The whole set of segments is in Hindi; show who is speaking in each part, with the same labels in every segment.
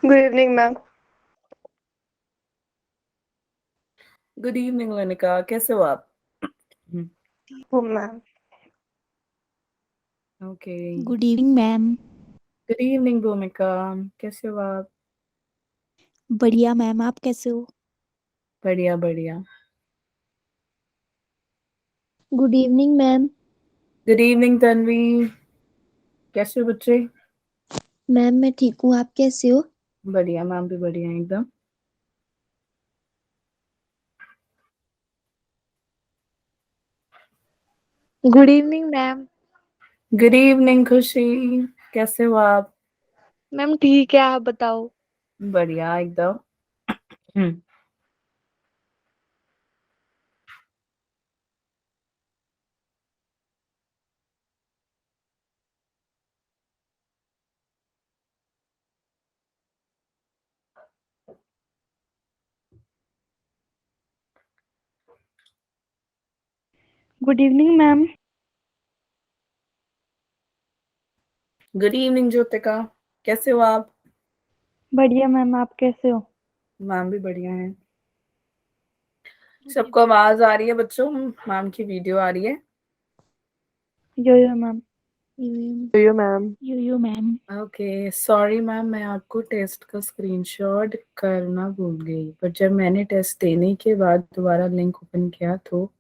Speaker 1: Good evening ma'am.
Speaker 2: Good evening Lanika, कैसे हो आप?
Speaker 1: हूँ ma'am.
Speaker 2: Okay.
Speaker 3: Good evening ma'am.
Speaker 2: Good evening Bhumika, कैसे हो आप?
Speaker 3: बढ़िया मैम, आप कैसे हो?
Speaker 2: बढ़िया बढ़िया।
Speaker 3: Good evening ma'am.
Speaker 2: Good evening Tanvi, कैसे हो बच्चे?
Speaker 3: मैम मैं ठीक हूँ, आप कैसे हो?
Speaker 2: बढ़िया, मैम भी बढ़िया है एकदम।
Speaker 1: Good evening ma'am.
Speaker 2: Good evening खुशी, कैसे हो आप?
Speaker 1: मैम ठीक है, आप बताओ।
Speaker 2: बढ़िया एकदम।
Speaker 1: Good evening ma'am.
Speaker 2: Good evening Jyotika, कैसे हो आप?
Speaker 1: बढ़िया मैम, आप कैसे हो?
Speaker 2: मैम भी बढ़िया है। सबको आवाज आ रही है बच्चों? मैम की वीडियो आ रही है?
Speaker 1: यो यो मैम।
Speaker 3: यो मैम। यो मैम।
Speaker 2: ओके सॉरी मैम, मैं आपको टेस्ट का स्क्रीनशॉट करना भूल गई, पर जब मैंने टेस्ट देने के बाद दोबारा लिंक ओपन किया तो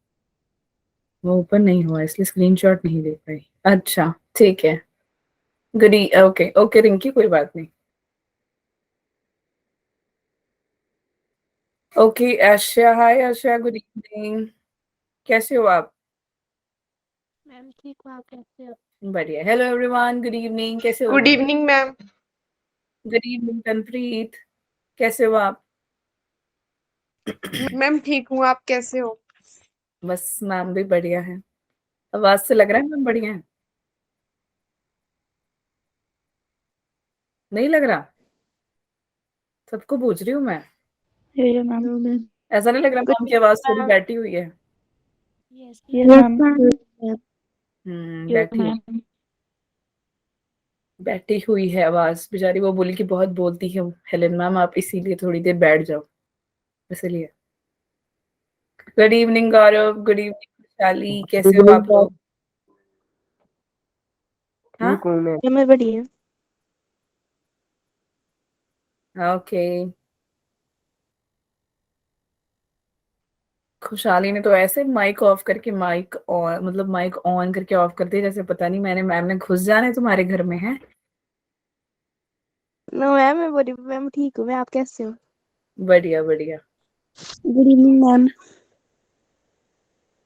Speaker 2: वो ओपन नहीं हुआ, इसलिए स्क्रीनशॉट नहीं दे पाई। अच्छा ठीक है। ओके ओके रिंकी, कोई बात नहीं। ओके आशा, हाय आशा, गुड इवनिंग, कैसे हो आप?
Speaker 3: मैम ठीक हूँ, आप कैसे हो?
Speaker 2: बढ़िया। हेलो एवरीवन, गुड इवनिंग, कैसे हो?
Speaker 1: Good evening ma'am.
Speaker 2: Good evening Tanpreet, कैसे हो आप?
Speaker 1: मैम ठीक हूँ, आप कैसे हो?
Speaker 2: बस मैम भी बढ़िया है। आवाज से लग रहा है मैम बढ़िया है? नहीं लग रहा? सबको पूछ रही हूँ मैं।
Speaker 1: यो यो मैम।
Speaker 3: No ma'am.
Speaker 2: ऐसा नहीं लग रहा
Speaker 1: गुड
Speaker 2: मैम की आवाज थोड़ी
Speaker 1: इवनिंग मैम।
Speaker 2: बैठी हुई है?
Speaker 3: Yes
Speaker 1: yes
Speaker 3: ma'am.
Speaker 1: मैम। यो
Speaker 2: बैठी हुई।
Speaker 3: मैम।
Speaker 2: बैठी हुई है आवाज, बेचारी वो बोली कि बहुत बोलती है हेलेन मैम आप, इसीलिए थोड़ी देर बैठ जाओ, इसलिए। गुड इवनिंग गौरव, गुड इवनिंग शाली, कैसे हो आप लोग? हाँ
Speaker 1: ठीक हूँ मैं बढ़िया।
Speaker 2: ओके। खुशहाली ने तो ऐसे माइक ऑफ करके माइक ऑन, मतलब माइक ऑन करके ऑफ कर दिया, जैसे पता नहीं मैंने मैम ने घुस जाना है तुम्हारे घर में है।
Speaker 1: नो मैम, मैं बड़ी मैम ठीक हूँ मैं, आप कैसे हो?
Speaker 2: बढ़िया बढ़िया।
Speaker 1: Good evening ma'am.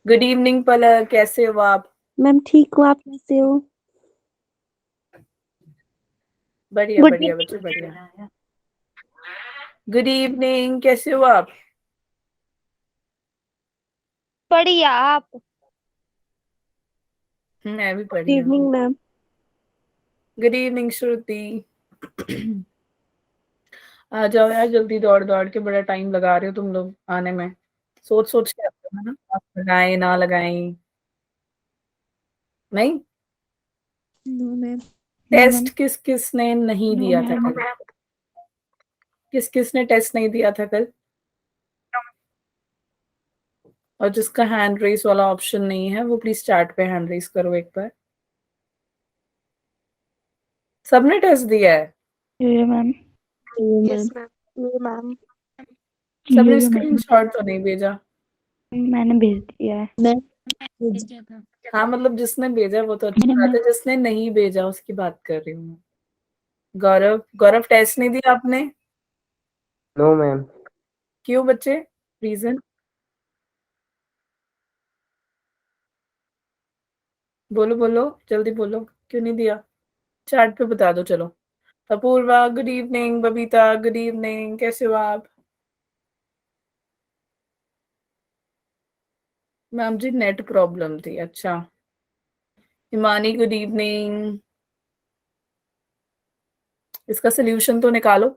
Speaker 2: Good evening Palak, कैसे हो आप?
Speaker 1: मैम ठीक हूँ, आप कैसे हो?
Speaker 2: बढ़िया
Speaker 1: गुड
Speaker 2: बढ़िया बच्चे बढ़िया।
Speaker 1: इवनिंग।
Speaker 2: गुड इवनिंग, कैसे हो आप?
Speaker 1: बढ़िया, आप?
Speaker 2: मैं भी
Speaker 1: गुड
Speaker 2: बढ़िया।
Speaker 1: Evening ma'am.
Speaker 2: गुड इवनिंग श्रुति। आ जाओ यार जल्दी, दौड़ दौड़ के बड़ा टाइम लगा रहे हो तुम लोग आने में। सोच सोच के आते हो ना, आप लगाएं ना लगाएं। नहीं।
Speaker 3: No ma'am.
Speaker 1: No ma'am.
Speaker 2: Test किस किस ने नहीं
Speaker 1: नो
Speaker 2: दिया था
Speaker 1: मैम।
Speaker 2: कल? किस किस ने टेस्ट नहीं दिया था कल? और जिसका हैंड रेस वाला ऑप्शन नहीं है वो प्लीज चैट पे हैंड रेस करो एक बार। सबने टेस्ट दिया है?
Speaker 1: यो यो ma'am.
Speaker 3: Yo
Speaker 1: yes
Speaker 3: ma'am.
Speaker 1: Ma'am. यो मैम। यो
Speaker 2: सबने
Speaker 1: यो मैम।
Speaker 2: स्क्रीनशॉट तो नहीं भेजा?
Speaker 1: मैंने भेज दिया है।
Speaker 3: मैम भेजा था।
Speaker 2: हाँ मतलब जिसने भेजा वो तो अच्छी
Speaker 3: मैंने
Speaker 2: बात है, जिसने नहीं भेजा उसकी बात कर रही हूँ मैं। गौरव, गौरव टेस्ट नहीं दिया आपने?
Speaker 4: No ma'am.
Speaker 2: क्यों बच्चे, रीजन? बोलो बोलो, जल्दी बोलो, क्यों नहीं दिया? चैट पे बता दो चलो। Apoorva good evening, Babita good evening, कैसे हो आप? मैम जी नेट प्रॉब्लम थी, अच्छा। Himani good evening. इसका सोल्यूशन तो निकालो।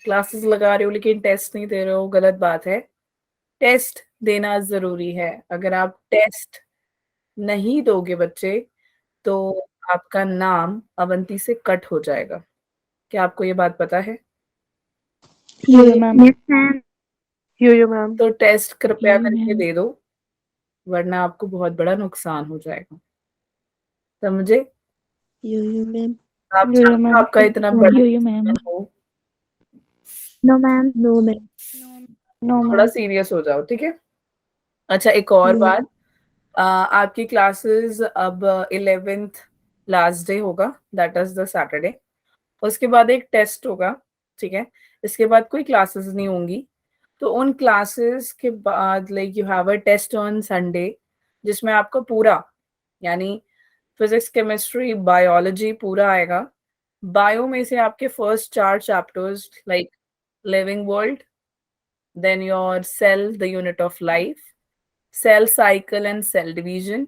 Speaker 2: क्लासेस लगा रहे हो लेकिन टेस्ट नहीं दे रहे हो, गलत बात है। टेस्ट देना जरूरी है। अगर आप टेस्ट नहीं दोगे बच्चे तो आपका नाम अवंती से कट हो जाएगा। क्या आपको ये बात पता है?
Speaker 1: यो मैम।
Speaker 4: यो मैम।
Speaker 2: तो टेस्ट कृपया
Speaker 3: यो
Speaker 2: करके
Speaker 3: मैम।
Speaker 2: दे दो, वरना आपको बहुत बड़ा नुकसान हो जाएगा, समझे?
Speaker 3: यो मैम।
Speaker 2: आप
Speaker 1: यो
Speaker 2: चाहो
Speaker 1: मैम।
Speaker 2: आपका इतना बड़ा
Speaker 3: यो मैम।
Speaker 2: decision हो,
Speaker 3: no ma'am. No ma'am.
Speaker 1: No
Speaker 2: थोड़ा
Speaker 1: मैम।
Speaker 2: सीरियस हो जाओ, ठीक है? अच्छा, एक और बात, आपकी क्लासेस अब 11th लास्ट डे होगा, दैट इज द सैटरडे। उसके बाद एक टेस्ट होगा, ठीक है? इसके बाद कोई क्लासेस नहीं होंगी। तो उन क्लासेस के बाद like you have a test on Sunday, जिसमें आपका पूरा, यानी फिजिक्स, केमिस्ट्री, बायोलॉजी पूरा आएगा। बायो में से आपके first 4 chapters like living world, then your cell the unit of life, cell cycle and cell division,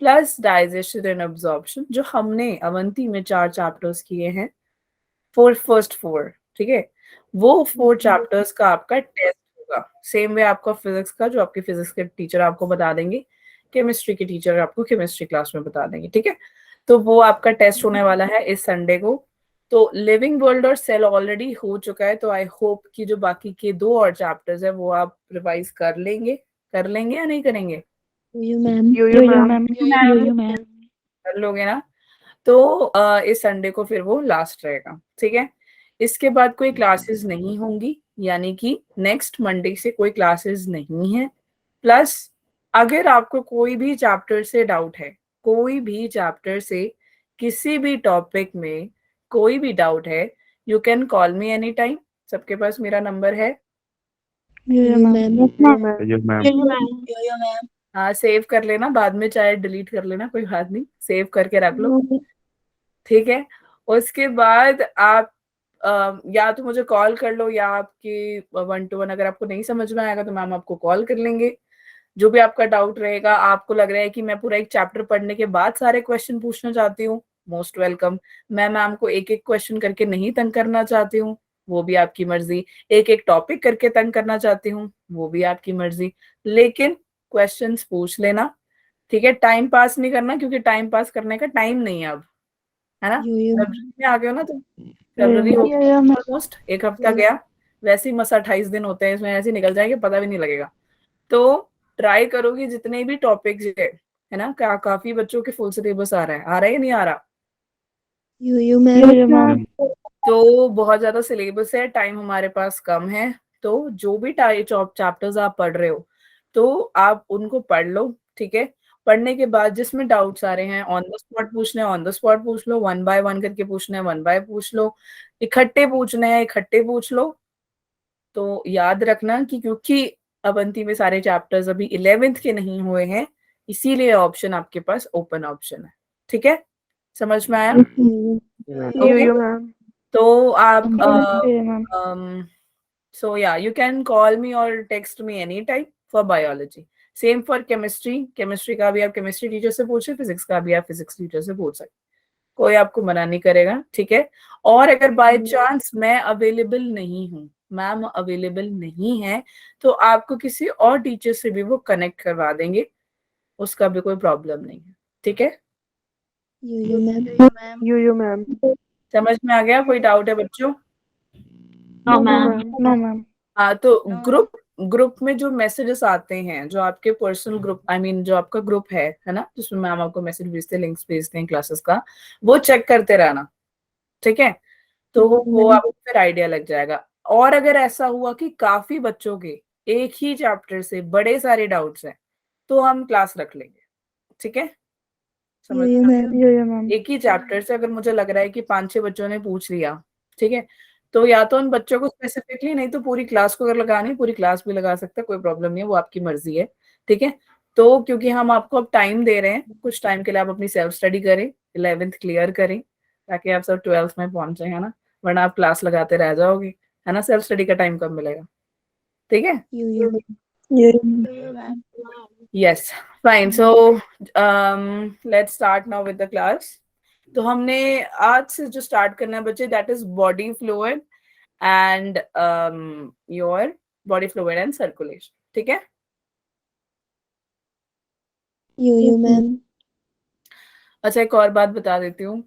Speaker 2: plus digestion and absorption, जो हमने अवंती में 4 चैप्टर्स किए हैं, फर्स्ट 4, ठीक है? वो 4 चैप्टर्स का आपका टेस्ट होगा। सेम वे आपका फिजिक्स का, जो आपके फिजिक्स के टीचर आपको बता देंगे, केमिस्ट्री के टीचर आपको केमिस्ट्री क्लास में बता देंगे, ठीक है? तो वो आपका टेस्ट होने वाला है इस संडे को। तो लिविंग वर्ल्ड और सेल ऑलरेडी हो चुका है, तो आई होप कि जो बाकी के 2 और चैप्टर्स है वो आप रिवाइज कर लेंगे या नहीं करेंगे?
Speaker 3: यो मैम।
Speaker 1: यो मैम।
Speaker 3: यो मैम।
Speaker 2: कर लोगे ना? तो इस संडे को फिर वो लास्ट रहेगा, ठीक है? इसके बाद कोई क्लासेस नहीं होंगी, यानी कि नेक्स्ट मंडे से कोई क्लासेस नहीं है। प्लस अगर आपको कोई भी चैप्टर से डाउट है, कोई भी चैप्टर से किसी भी टॉपिक में कोई भी डाउट है, you can call me any time. सबके पास मेरा नंबर है।
Speaker 1: यो
Speaker 3: यो
Speaker 1: मैम।
Speaker 3: मैम।
Speaker 4: यो मैम।
Speaker 3: यो मैम।
Speaker 2: हाँ, सेव कर लेना, बाद में चाहे डिलीट कर लेना, कोई बात नहीं, सेव करके रख लो, ठीक है? उसके बाद आप या तो मुझे कॉल कर लो, या आपकी 1-to-1 अगर आपको नहीं समझ में आएगा तो मैम आपको कॉल कर लेंगे। जो भी आपका डाउट रहेगा, आपको लग रहा है कि मैं पूरा एक चैप्टर पढ़ने के बाद सारे क्वेश्चन पूछना चाहती हूँ, मोस्ट वेलकम। मैं मैम को एक एक क्वेश्चन करके नहीं तंग करना चाहती हूँ, वो भी आपकी मर्जी। एक एक टॉपिक करके तंग करना चाहती हूँ, वो भी आपकी मर्जी। लेकिन क्वेश्चंस पूछ लेना, ठीक है? टाइम पास नहीं करना, क्योंकि टाइम पास करने का टाइम नहीं है अब, है ना?
Speaker 3: यो
Speaker 2: फरवरी में आ गए हो ना तुम,
Speaker 1: यो
Speaker 2: फरवरी हो
Speaker 1: मैम।
Speaker 2: ऑलमोस्ट, एक हफ्ता गया। वैसे ही 28 दिन होते हैं, इसमें ऐसे ही निकल जाएंगे, पता भी नहीं लगेगा। तो ट्राई करोगे जितने भी टॉपिक्स है ना, काफी बच्चों के फुल सिलेबस आ रहा है या नहीं आ रहा?
Speaker 3: यो मैम।
Speaker 1: यो मैम।
Speaker 2: तो बहुत ज्यादा सिलेबस है, टाइम हमारे पास कम है। तो जो भी चैप्टर्स आप पढ़ रहे हो, तो आप उनको पढ़ लो, ठीक है? पढ़ने के बाद जिसमें डाउट्स आ रहे हैं, ऑन द स्पॉट पूछने हैं, ऑन द स्पॉट पूछ लो, 1 by 1 करके पूछना है, 1 by पूछ लो, इकट्ठे पूछने हैं, इकट्ठे पूछ लो। तो याद रखना कि क्योंकि अवंती में सारे चैप्टर्स अभी 11th के नहीं हुए हैं, इसीलिए ऑप्शन आपके पास ओपन ऑप्शन है, ठीक है? समझ में आया?
Speaker 4: यो मैम।
Speaker 2: तो आप
Speaker 1: यो ma'am.
Speaker 2: so yeah, you can call me or text me anytime for biology. Same for chemistry का भी आप केमिस्ट्री टीचर से पूछे, फिजिक्स का भी आप फिजिक्स टीचर से पूछ सकते, कोई आपको मना नहीं करेगा, ठीक है? और अगर बाय चांस मैं अवेलेबल नहीं हूँ, मैम अवेलेबल नहीं है, तो आपको किसी और टीचर से भी वो कनेक्ट करवा देंगे, उसका भी कोई प्रॉब्लम नहीं है, ठीक है?
Speaker 3: यो मैम।
Speaker 4: यो मैम।
Speaker 2: समझ में आ गया? कोई डाउट है बच्चों?
Speaker 3: No ma'am.
Speaker 1: No ma'am.
Speaker 2: हाँ, तो ग्रुप में जो मैसेजेस आते हैं, जो आपके पर्सनल ग्रुप, आई मीन जो आपका ग्रुप है ना, जिसमें मैम आपको मैसेज भेजते हैं, लिंक्स भेजते हैं क्लासेस का, वो चेक करते रहना, ठीक है? तो वो आपको फिर आइडिया लग जाएगा। और अगर ऐसा हुआ कि काफी बच्चों के एक ही चैप्टर से बड़े सारे डाउट्स हैं, तो हम क्लास रख लेंगे, ठीक है? समझ
Speaker 3: यो मैम।
Speaker 1: यो मैम।
Speaker 2: एक ही चैप्टर से अगर मुझे लग रहा है कि 5-6 बच्चों ने पूछ लिया, ठीक है, तो या तो उन बच्चों को स्पेसिफिकली, नहीं तो पूरी क्लास को अगर लगानी, पूरी क्लास भी लगा सकते हैं, कोई प्रॉब्लम नहीं है, वो आपकी मर्जी है, ठीक है? तो क्योंकि हम आपको अब टाइम दे रहे हैं, कुछ टाइम के लिए आप अपनी सेल्फ स्टडी करें, 11th क्लियर करें, ताकि आप सब 12th में पहुंचे, है ना? वरना आप क्लास लगाते रह जाओगे, है ना? सेल्फ स्टडी का टाइम कब मिलेगा, ठीक है?
Speaker 3: यो ma'am.
Speaker 2: Yes, fine. So let's start now with the class. तो हमने आज से जो स्टार्ट करना है बच्चे, that is body fluid and your body fluid and circulation, ठीक है?
Speaker 3: यो मैम।
Speaker 2: अच्छा, एक और बात बता देती हूँ,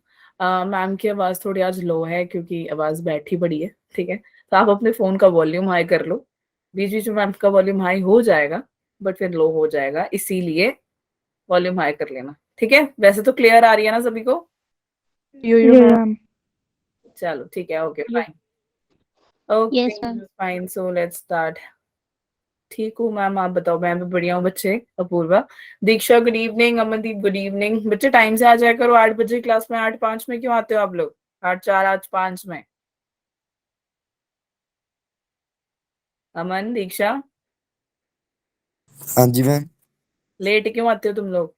Speaker 2: मैम की आवाज थोड़ी आज लो है, क्योंकि आवाज बैठी पड़ी है, ठीक है? तो आप अपने फोन का वॉल्यूम हाई कर लो, बीच बीच में आपका वॉल्यूम हाई हो जाएगा बट फिर लो हो जाएगा, इसीलिए वॉल्यूम हाई कर लेना, ठीक है? वैसे तो क्लियर आ रही है ना सभी को?
Speaker 4: Yo,
Speaker 1: यो
Speaker 4: ma'am.
Speaker 1: मैम।
Speaker 2: चलो ठीक है, okay
Speaker 3: Yes.
Speaker 2: Fine, okay
Speaker 3: Yes, ma'am.
Speaker 2: Fine, so let's start. ठीक हूँ मैम, आप बताओ? मैं भी बढ़िया हूँ बच्चे। Apoorva, Diksha good evening, Amandeep good evening. बच्चे टाइम से आ जाया करो, 8 बजे क्लास में। 8:05 में क्यों आते हो आप लोग? 8:04 8:05 में। अमन, दीक्षा,
Speaker 5: हाँ जी मैम।
Speaker 2: लेट क्यों आते हो तुम लोग?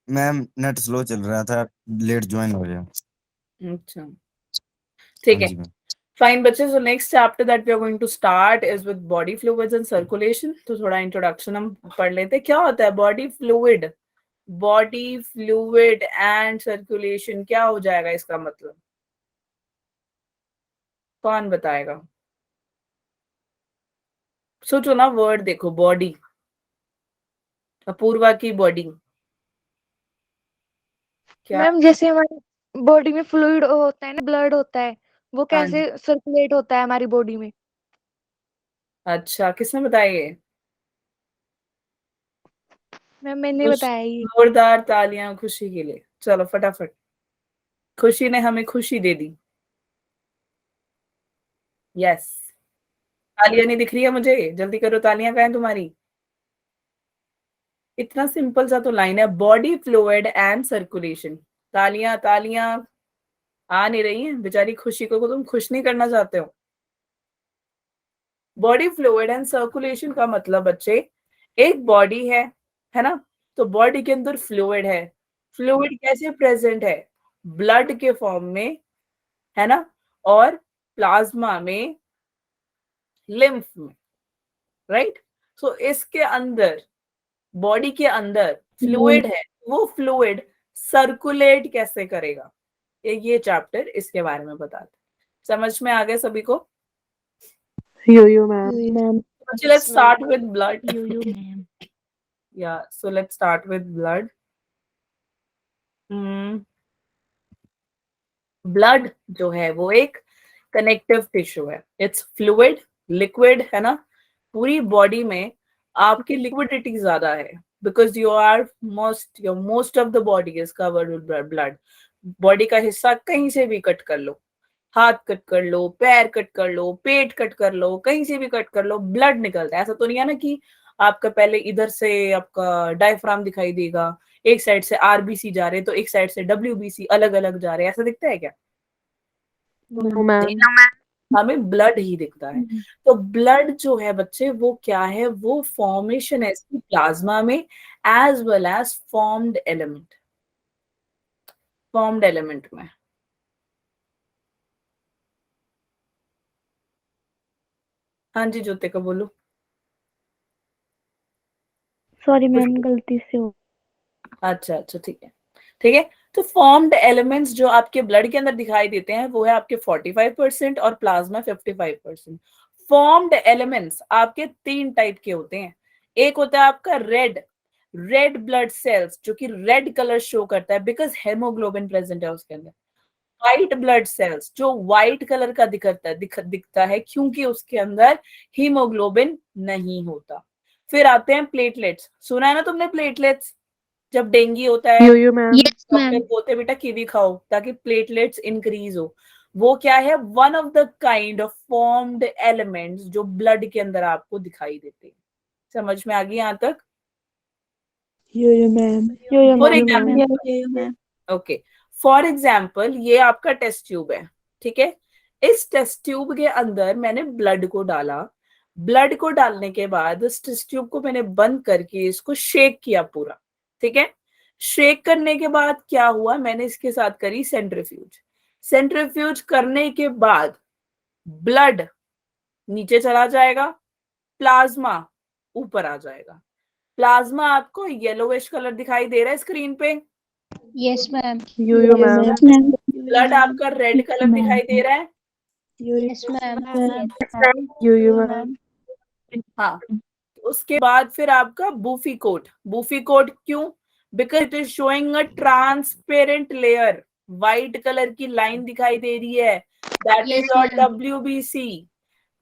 Speaker 5: मैम नेट स्लो चल रहा था, लेट ज्वाइन हो गया।
Speaker 2: अच्छा ठीक
Speaker 5: हाँ
Speaker 2: है,
Speaker 5: जी मैम।
Speaker 2: फाइन बच्चे। So next chapter that we are going to start is with body fluids and circulation. तो थोड़ा इंट्रोडक्शन हम पढ़ लेते हैं। क्या होता है body fluid? Body fluid and circulation क्या हो जाएगा इसका मतलब? कौन बताएगा? सोचो ना, वर्ड देखो, बॉडी, अपूर्वा की बॉडी क्या?
Speaker 6: मैम जैसे हमारी बॉडी में फ्लूइड होता है ना, ब्लड होता है, वो
Speaker 2: हाँ,
Speaker 6: कैसे सर्कुलेट होता है हमारी बॉडी में?
Speaker 2: अच्छा किसने बताया ये?
Speaker 6: मैम मैंने
Speaker 2: कुछ
Speaker 6: बताया ये।
Speaker 2: जोरदार तालियां खुशी के लिए। चलो फटाफट, खुशी ने हमें खुशी दे दी। यस, तालियां नहीं दिख रही है मुझे, जल्दी करो, तालियां कहाँ हैं तुम्हारी? इतना सिंपल सा तो लाइन है, बॉडी फ्लूइड एंड सर्कुलेशन। तालियां तालियां आ नहीं रही हैं, बेचारी खुशी को तुम खुश नहीं करना चाहते हो। बॉडी फ्लूइड एंड सर्कुलेशन का मतलब बच्चे, एक बॉडी है ना? तो बॉडी के अंदर फ्लूइड है। फ्लूइड कैसे प्रेजेंट है? ब्लड के फॉर्म में, है ना? और प्लाज्मा में, लिम्फ में, राइट? सो इसके अंदर, बॉडी के अंदर फ्लूइड है, वो फ्लूइड सर्कुलेट कैसे करेगा? ये चैप्टर इसके बारे में बताते। समझ में आ गया सभी को?
Speaker 4: Yo, ma'am.
Speaker 3: Yo, ma'am.
Speaker 2: So let's start with blood.
Speaker 1: Yo ma'am.
Speaker 2: Yeah, so let's start with blood. Blood जो है वो एक कनेक्टिव टिश्यू है। इट्स फ्लूइड, लिक्विड, है ना? पूरी बॉडी में आपकी लिक्विडिटी ज्यादा है because most of the body is covered with blood. Body का हिस्सा कहीं से भी कट कर लो, हाथ कट कर लो, पैर कट कर लो, पेट कट कर लो, कहीं से भी कट कर लो, ब्लड निकलता है। ऐसा तो नहीं है ना कि आपका पहले इधर से आपका डायफ्राम दिखाई देगा, एक साइड से आरबीसी जा रहे तो एक साइड से डब्ल्यूबीसी अलग अलग जा रहे हैं, ऐसा दिखता है क्या?
Speaker 4: No, ma'am.
Speaker 2: हमें ब्लड ही दिखता है। तो ब्लड जो है बच्चे वो क्या है? वो फॉर्मेशन है इसकी प्लाज्मा में as well as formed element में। हाँ जी, ज्योति का बोलो।
Speaker 1: सॉरी मैम, गलती से हो।
Speaker 2: अच्छा ठीक है, ठीक है। तो फॉर्म्ड एलिमेंट्स जो आपके ब्लड के अंदर दिखाई देते हैं वो है आपके 45% और प्लाज्मा 55%। फॉर्म्ड एलिमेंट्स आपके 3 टाइप के होते हैं। एक होता है आपका रेड ब्लड सेल्स, जो कि रेड कलर शो करता है बिकॉज हेमोग्लोबिन प्रेजेंट है उसके अंदर। व्हाइट ब्लड सेल्स जो व्हाइट कलर का दिखता है क्योंकि उसके अंदर हीमोग्लोबिन नहीं होता। फिर आते हैं प्लेटलेट्स। सुना है ना तुमने प्लेटलेट्स? जब डेंगू होता है
Speaker 4: Yo, ma'am.
Speaker 3: Yes,
Speaker 2: doctor
Speaker 3: ma'am.
Speaker 2: बोलते हैं बेटा कीवी खाओ ताकि प्लेटलेट्स इंक्रीज हो। वो क्या है? One of the kind of formed elements जो ब्लड के अंदर आपको दिखाई देते हैं। समझ में आ गई यहाँ तक?
Speaker 3: Yo, ma'am.
Speaker 1: Yo
Speaker 2: for
Speaker 1: ma'am.
Speaker 2: Example,
Speaker 3: Yo, ma'am.
Speaker 2: Okay, for example ये आपका टेस्ट ट्यूब है, ठीक है? इस टेस्ट ट्यूब के अंदर मैंने ब्लड को डाला। ब्लड को डालने के बाद इस टेस्ट ट्यूब को मैंने बंद करके इसको शेक किया पूरा, ठीक है? शेक करने के बाद क्या हुआ? मैंने इसके साथ करी सेंट्रीफ्यूज। सेंट्रीफ्यूज करने के बाद ब्लड नीचे चला जाएगा, प्लाज्मा ऊपर आ जाएगा। प्लाज्मा आपको येलोविश कलर दिखाई दे रहा है स्क्रीन पे।
Speaker 3: Yes, ma'am.
Speaker 4: Yo, ma'am.
Speaker 2: Blood आपका रेड कलर दिखाई दे रहा है।
Speaker 3: Yes, ma'am.
Speaker 4: Yo, ma'am.
Speaker 2: हाँ, उसके बाद फिर आपका बूफी कोट क्यों? Because it is showing a transparent layer. White colour की लाइन दिखाई दे रही है दैट इज
Speaker 3: Yes,
Speaker 2: योर
Speaker 3: ma'am.
Speaker 2: WBC,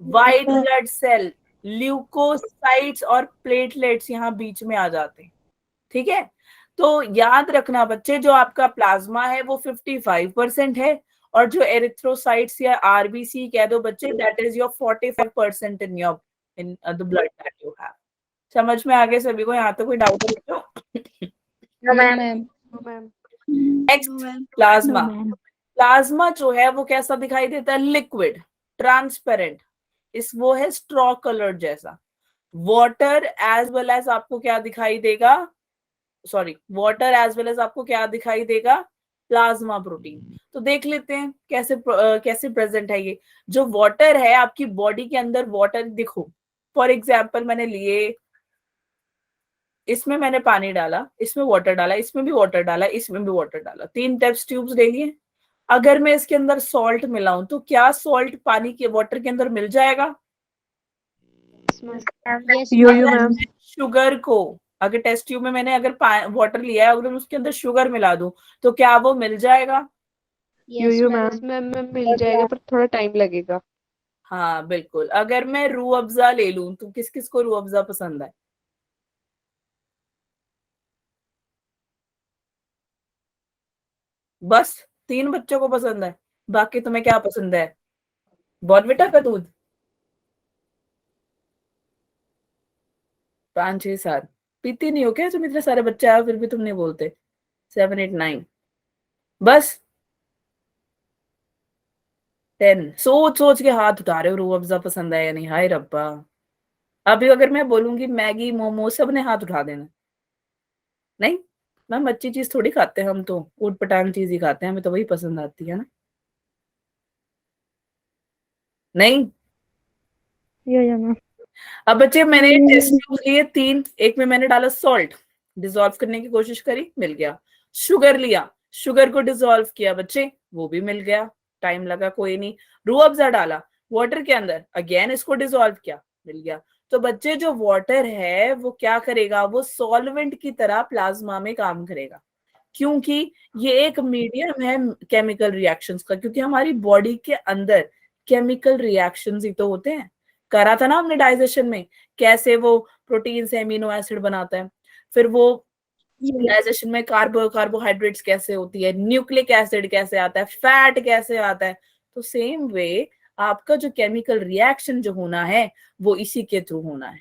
Speaker 2: white blood cell, leucocytes और प्लेटलेट्स यहाँ बीच में आ जाते हैं। ठीक है, तो याद रखना बच्चे, जो आपका प्लाज्मा है वो 55% है, और जो एरिथ्रोसाइट्स या आरबीसी कह दो बच्चे, that is your 45% in the blood that you have. समझ में आगे सभी को? यहाँ तो कोई डाउट है बच्चों?
Speaker 3: No, ma'am.
Speaker 4: No, ma'am.
Speaker 2: Next,
Speaker 1: no
Speaker 2: plasma.
Speaker 1: Ma'am.
Speaker 2: Plasma जो है वो कैसा दिखाई देता है? लिक्विड, ट्रांसपेरेंट, इस वो है स्ट्रॉ कलर जैसा। वाटर एज वेल एज आपको क्या दिखाई देगा? Sorry, water as well as आपको क्या दिखाई देगा? Plasma protein. तो देख लेते हैं कैसे प्रेजेंट है ये। जो वाटर है आपकी बॉडी के अंदर, वाटर देखो, फॉर एग्जाम्पल मैंने लिए, इसमें मैंने पानी डाला, इसमें वाटर डाला, इसमें भी वाटर डाला, इसमें भी वाटर डाला, 3 टेस्ट ट्यूब्स ले लिए। अगर मैं इसके अंदर सॉल्ट मिलाऊं तो क्या सॉल्ट पानी के वाटर के अंदर मिल जाएगा?
Speaker 4: Yes, ma'am.
Speaker 3: Yes,
Speaker 4: Yo-yo,
Speaker 3: ma'am.
Speaker 4: ma'am.
Speaker 2: Sugar को, अगर टेस्ट ट्यूब में मैंने अगर वाटर लिया है, अगर मैं उसके अंदर शुगर मिला दूं तो क्या वो मिल जाएगा?
Speaker 3: Yes,
Speaker 4: Yo-yo,
Speaker 3: ma'am.
Speaker 4: ma'am. Ma'am मिल जाएगा पर थोड़ा टाइम लगेगा।
Speaker 2: हाँ बिल्कुल। अगर मैं रूह अफ़ज़ा ले लूं तो किस किस को रूह अफ़ज़ा पसंद है? बस 3 बच्चों को पसंद है, बाकी तुम्हें क्या पसंद है? बॉर्नविटा का दूध? 5 6 7 पीती नहीं हो क्या तुम? इतने सारे बच्चे आए फिर भी तुम नहीं बोलते? 7 8 9 बस 10। सोच सोच के हाथ उठा रहे हो रूह अफ़ज़ा पसंद है या नहीं। हाय रब्बा, अभी अगर मैं बोलूंगी मैगी मोमो, सबने हाथ उठा देना। नहीं मैम, अच्छी चीज थोड़ी खाते हैं हम, तो ऊट पटांग चीज ही खाते हैं, हमें तो वही पसंद आती है ना। नहीं,
Speaker 1: यो मैम।
Speaker 2: अब बच्चे मैंने टेस्ट ट्यूब लिए 3, एक में मैंने डाला सॉल्ट, डिसॉल्व करने की कोशिश करी, मिल गया। शुगर लिया, शुगर को डिसॉल्व किया बच्चे, वो भी मिल गया, टाइम लगा कोई नहीं। रूह अफ़ज़ा डाला वाटर के अंदर, अगेन इसको डिसॉल्व किया, मिल गया। तो बच्चे जो वाटर है वो क्या करेगा? वो सॉल्वेंट की तरह प्लाज्मा में काम करेगा, क्योंकि ये एक मीडियम है केमिकल रिएक्शंस का, क्योंकि हमारी बॉडी के अंदर केमिकल रिएक्शंस ही तो होते हैं। करा था ना हमने डाइजेशन में, कैसे वो प्रोटीन से एमिनो एसिड बनाता है, फिर वो डाइजेशन में कार्बोहाइड्रेट्स कैसे होती है, न्यूक्लिक एसिड कैसे आता है, फैट कैसे आता है। तो सेम वे आपका जो केमिकल रिएक्शन जो होना है वो इसी के थ्रू होना है।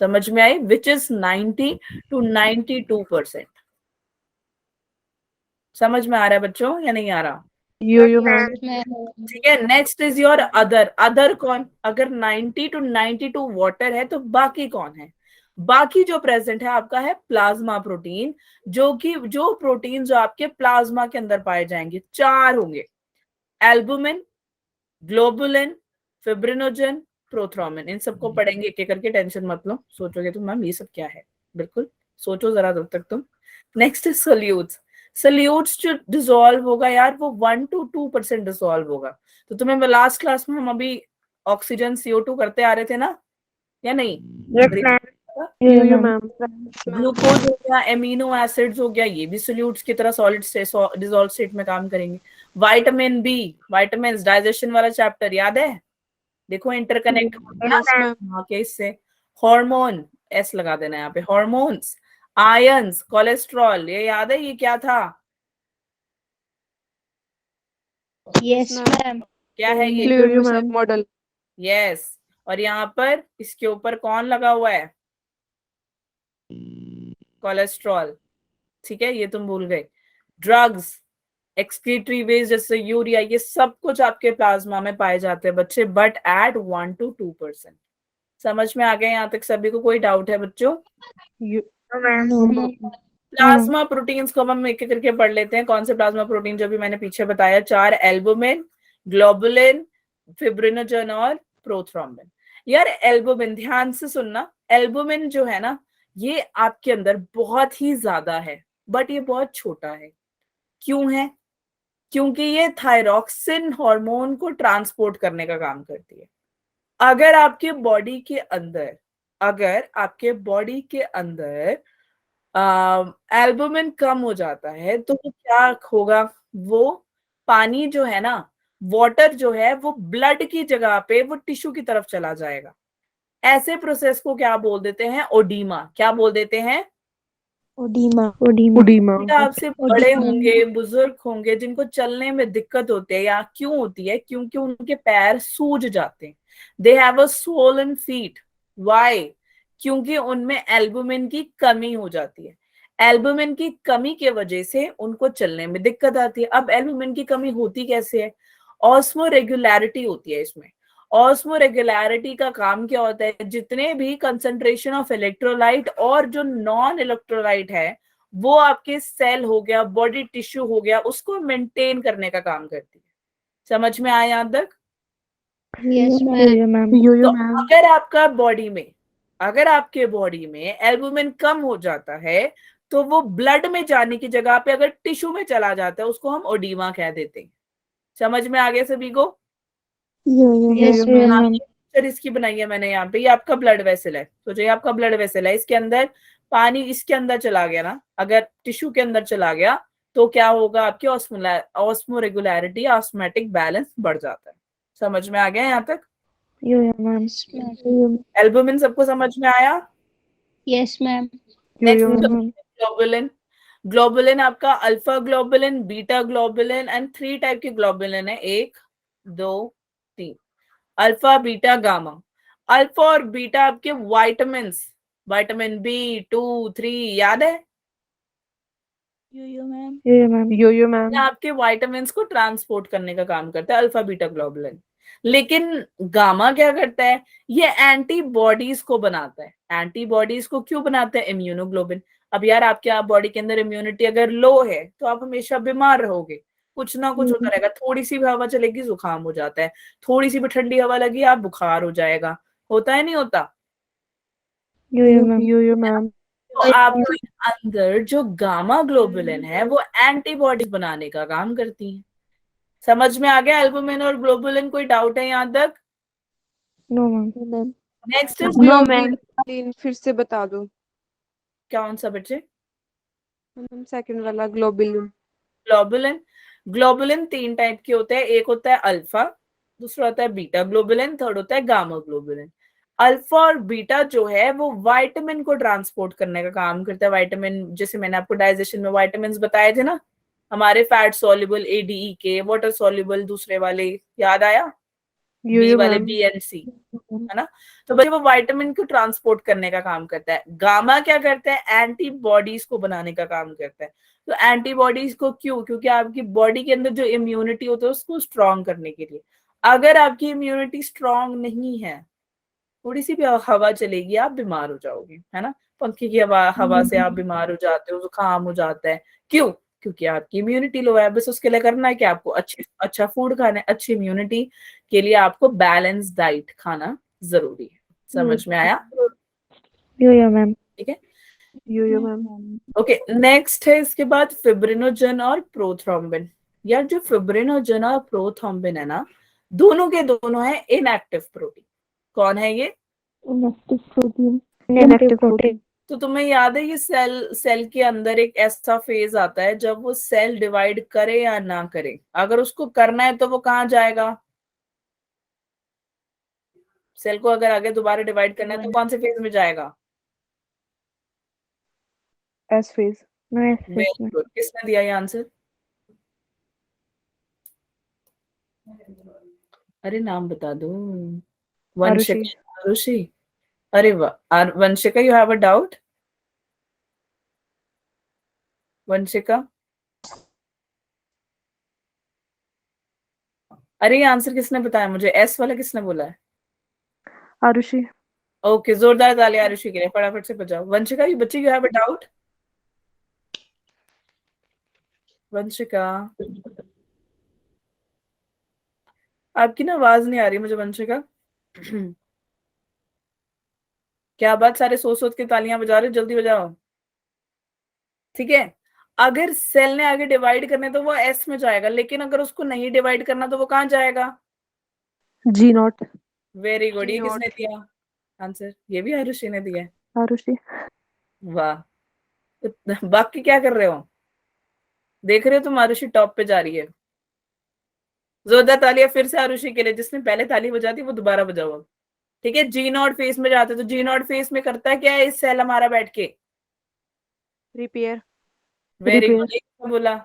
Speaker 2: समझ में आई? Which is 90 to 92%। समझ में आ रहा है बच्चों या नहीं आ रहा?
Speaker 4: Yo-yo, ma'am.
Speaker 3: Yes, ma'am.
Speaker 2: ठीक है, next is your other. Other कौन? अगर 90 to 92 वाटर है तो बाकी कौन है? बाकी जो प्रेजेंट है आपका है प्लाज्मा प्रोटीन, जो प्रोटीन जो आपके प्लाज्मा के अंदर पाए जाएंगे 4 होंगे। Albumin, globulin, fibrinogen, prothrombin. इन सबको पढ़ेंगे एक एक करके, टेंशन मत लो। सोचोगे तुम मैम ये सब क्या है, बिल्कुल सोचो जरा तब तक तुम। Next is solutes. सोल्यूट्स जो डिसॉल्व होगा यार वो 1 to 2% डिसॉल्व होगा। तो तुम्हें लास्ट क्लास में हम अभी ऑक्सीजन CO2 करते आ रहे थे ना, या नहीं?
Speaker 4: Yo-yo, ma'am.
Speaker 2: ग्लूकोज हो गया, एमिनो एसिड्स हो गया, ये भी सोल्यूट्स की तरह सॉलिड डिसॉल्व स्टेट में काम करेंगे। विटामिन बी, विटामिन डाइजेशन वाला चैप्टर याद है? देखो इंटरकनेक्ट
Speaker 4: Yes, ma'am.
Speaker 2: हाँ के इससे। हार्मोन, एस लगा देना यहाँ पे, हार्मोन्स, आयंस, कोलेस्ट्रॉल, ये याद है ये क्या था?
Speaker 3: Yes, ma'am.
Speaker 2: क्या है ये?
Speaker 4: Yo-yo, ma'am. Model.
Speaker 2: यस। और यहाँ पर इसके ऊपर कौन लगा हुआ है? कोलेस्ट्रॉल। ठीक है, ये तुम भूल गए। ड्रग्स, एक्सक्रीटरी वेस्ट जैसे यूरिया, ये सब कुछ आपके प्लाज्मा में पाए जाते हैं बच्चे, बट एट 1 to 2%। समझ में आ गया यहाँ तक सभी को? कोई डाउट है बच्चों?
Speaker 3: No, ma'am.
Speaker 2: प्लाज्मा प्रोटीन्स को हम एक एक करके पढ़ लेते हैं। कौन से प्लाज्मा प्रोटीन? जो भी मैंने पीछे बताया 4, एल्बुमिन, ग्लोबुलिन, फिब्रिनोजन और प्रोथ्रोम्बिन। यार एल्बुमिन ध्यान से सुनना, एल्बुमिन जो है ना ये आपके अंदर बहुत ही ज्यादा है, बट ये बहुत छोटा है। क्यों है? क्योंकि ये थायरॉक्सिन हार्मोन को ट्रांसपोर्ट करने का काम करती है। अगर आपके बॉडी के अंदर, अगर आपके बॉडी के अंदर एल्बुमिन कम हो जाता है तो क्या होगा? वो पानी जो है ना वाटर जो है वो ब्लड की जगह पे वो टिश्यू की तरफ चला जाएगा। ऐसे प्रोसेस को क्या बोल देते हैं? ओडीमा। क्या बोल देते हैं?
Speaker 3: ओडीमा।
Speaker 1: ओडीमा।
Speaker 4: Udima.
Speaker 2: बेटा आपसे बड़े होंगे, बुजुर्ग होंगे, जिनको चलने में दिक्कत होती है, या क्यों होती है? क्योंकि उनके पैर सूज जाते हैं। They have a swollen feet. Why? क्योंकि उनमें एल्बुमिन की कमी हो जाती है। एल्बुमिन की कमी की वजह से उनको चलने में दिक्कत आती है। अब एल्बुमिन की कमी होती कैसे है? ऑस्मो रेगुलैरिटी होती है इसमें। ऑस्मो रेगुलैरिटी का काम क्या होता है? जितने भी कंसंट्रेशन ऑफ इलेक्ट्रोलाइट और जो नॉन इलेक्ट्रोलाइट है वो आपके सेल हो गया, बॉडी टिश्यू हो गया, उसको मेंटेन करने का काम करती है। समझ में आया यहां तक?
Speaker 3: यस
Speaker 1: यो मैम।
Speaker 2: तो
Speaker 4: Yo-yo, ma'am.
Speaker 2: अगर आपका बॉडी में, अगर आपके बॉडी में एल्बुमिन कम हो जाता है तो वो ब्लड में जाने की जगह पे अगर टिश्यू में चला जाता है उसको हम ओडीमा कह देते हैं। समझ में आ गया सभी को?
Speaker 3: यस
Speaker 1: यो
Speaker 3: मैम।
Speaker 1: मैम।
Speaker 2: पिक्चर इसकी बनाई है मैंने यहाँ पे। ये आपका ब्लड वेसल है, तो जो ये आपका ब्लड वेसल है इसके अंदर पानी इसके अंदर चला गया ना, अगर टिश्यू के अंदर चला गया तो क्या होगा? आपकी ऑस्मो रेगुलैरिटी, ऑस्मैटिक बैलेंस बढ़ जाता है। समझ में आ गया यहाँ तक?
Speaker 1: Yo ma'am.
Speaker 3: Yes ma'am.
Speaker 2: Albumin सबको समझ में आया?
Speaker 3: Yes ma'am.
Speaker 4: Yo-yo,
Speaker 2: next
Speaker 4: ma'am.
Speaker 2: Globulin. Globulin आपका alpha globulin, beta globulin and 3 type के ग्लोबुलिन है। 1 2 3। Alpha beta gamma. अल्फा और बीटा आपके वाइटामिन, विटामिन B2 3 याद है?
Speaker 3: यो मैम।
Speaker 1: यो मैम।
Speaker 4: Yo-yo, ma'am.
Speaker 2: ये आपके वाइटामिन को ट्रांसपोर्ट करने का काम करता है अल्फा बीटा ग्लोबुलिन। लेकिन गामा क्या करता है? ये एंटीबॉडीज को बनाता है। एंटीबॉडीज को क्यों बनाता है? इम्यूनोग्लोबिन। अब यार आपके बॉडी के अंदर इम्यूनिटी अगर लो है तो आप हमेशा बीमार रहोगे, कुछ ना कुछ होता रहेगा। थोड़ी सी भी हवा चलेगी जुकाम हो जाता है, थोड़ी सी भी ठंडी हवा लगी आप बुखार हो जाएगा। होता है नहीं होता?
Speaker 1: यो मैम।
Speaker 4: Yo-yo, ma'am.
Speaker 2: तो आपके अंदर जो गामा ग्लोबुलिन है वो एंटीबॉडीज बनाने का काम करती है। समझ में आ गया एल्बुमिन और ग्लोबुलिन? कोई डाउट है यहाँ तक?
Speaker 1: No ma'am.
Speaker 2: Next is
Speaker 4: No,
Speaker 2: globulin.
Speaker 4: ma'am. फिर से बता दो.
Speaker 2: कौन सा बच्चे?
Speaker 4: Second वाला globulin.
Speaker 2: ग्लोबुलिन। ग्लोबुलिन 3 टाइप के होते हैं। एक होता है अल्फा, दूसरा होता है बीटा ग्लोबुलिन, थर्ड होता है गामा ग्लोबुलिन। अल्फा और बीटा जो है वो विटामिन को ट्रांसपोर्ट करने का काम करता है। विटामिन, जैसे मैंने आपको डाइजेशन में विटामिन बताए थे ना, हमारे फैट सॉल्युबल ADE के, वाटर सॉल्युबल दूसरे वाले, याद आया? बी
Speaker 4: Yo-yo,
Speaker 2: वाले
Speaker 4: ma'am.
Speaker 2: BNC, है ना? तो बच्चे वो विटामिन को ट्रांसपोर्ट करने का काम करता है। गामा क्या करता है? एंटीबॉडीज को बनाने का काम करता है। तो एंटीबॉडीज को क्यों? क्योंकि आपकी बॉडी के अंदर जो इम्यूनिटी होता है उसको स्ट्रॉन्ग करने के लिए। अगर आपकी इम्यूनिटी स्ट्रॉन्ग नहीं है, थोड़ी सी भी हवा चलेगी आप बीमार हो जाओगे, है ना? पंखे की हवा हवा से आप बीमार हो जाते हो, जुकाम हो जाता है। क्यों? क्योंकि आपकी इम्यूनिटी लो है। बस उसके लिए करना है कि आपको अच्छा फूड खाना है। अच्छी इम्यूनिटी के लिए आपको बैलेंस डाइट खाना जरूरी है। समझ में आया?
Speaker 1: यो मैम।
Speaker 2: ठीक है,
Speaker 4: Yo-yo, ma'am.
Speaker 2: ओके। नेक्स्ट है इसके बाद फिब्रिनोजन और प्रोथ्रोम्बिन। यार जो फिब्रिनोजन और प्रोथ्रोम्बिन है ना, दोनों के दोनों है इनएक्टिव प्रोटीन। कौन है ये?
Speaker 1: Inactive protein. Inactive protein.
Speaker 2: तो तुम्हें याद है ये सेल के अंदर एक ऐसा फेज आता है जब वो सेल डिवाइड करे या ना करे। अगर उसको करना है तो वो कहाँ जाएगा? सेल को अगर आगे दोबारा डिवाइड करना है तो कौन से फेज में जाएगा?
Speaker 4: S phase.
Speaker 1: No S
Speaker 2: very
Speaker 1: में।
Speaker 2: गुड। किसने दिया ये आंसर? अरे नाम बता दो।
Speaker 4: Arushi.
Speaker 2: वंशिका। ऋषि। अरे वाह। Vanshika, you have a doubt? Vanshika, अरे ये आंसर किसने बताया मुझे? एस वाला किसने बोला है?
Speaker 4: Arushi.
Speaker 2: ओके, जोरदार ताली आरुषि के लिए। फटाफट से बजाओ। वंशिका, ये बच्चे, you have a doubt? Vanshika, आपकी ना आवाज नहीं आ रही मुझे वंशिका। क्या बात, सारे सोच सोच के तालियां बजा रहे हो? जल्दी बजाओ। ठीक है, अगर सेल ने आगे डिवाइड करने तो वो एस में जाएगा, लेकिन अगर उसको नहीं डिवाइड करना तो वो कहाँ जाएगा?
Speaker 4: G naught.
Speaker 2: Very good.
Speaker 4: G
Speaker 2: ये
Speaker 4: naught.
Speaker 2: किसने दिया आंसर? ये भी आरुषि ने दिया है।
Speaker 4: Arushi.
Speaker 2: वाह। तो बाकी क्या कर रहे हो? देख रहे हो तुम, आरुषि टॉप पे जा रही है। जोरदार तालियां फिर से आरुषि के लिए, जिसने पहले ताली बजा दी वो दोबारा बजाओ अब। ठीक है, जी नॉट फेस में जाते, तो जी नॉट फेस में करता है क्या है इस सेल हमारा बैठ के?
Speaker 4: रिपेयर।
Speaker 2: Very
Speaker 4: repair.
Speaker 2: गुड, बोला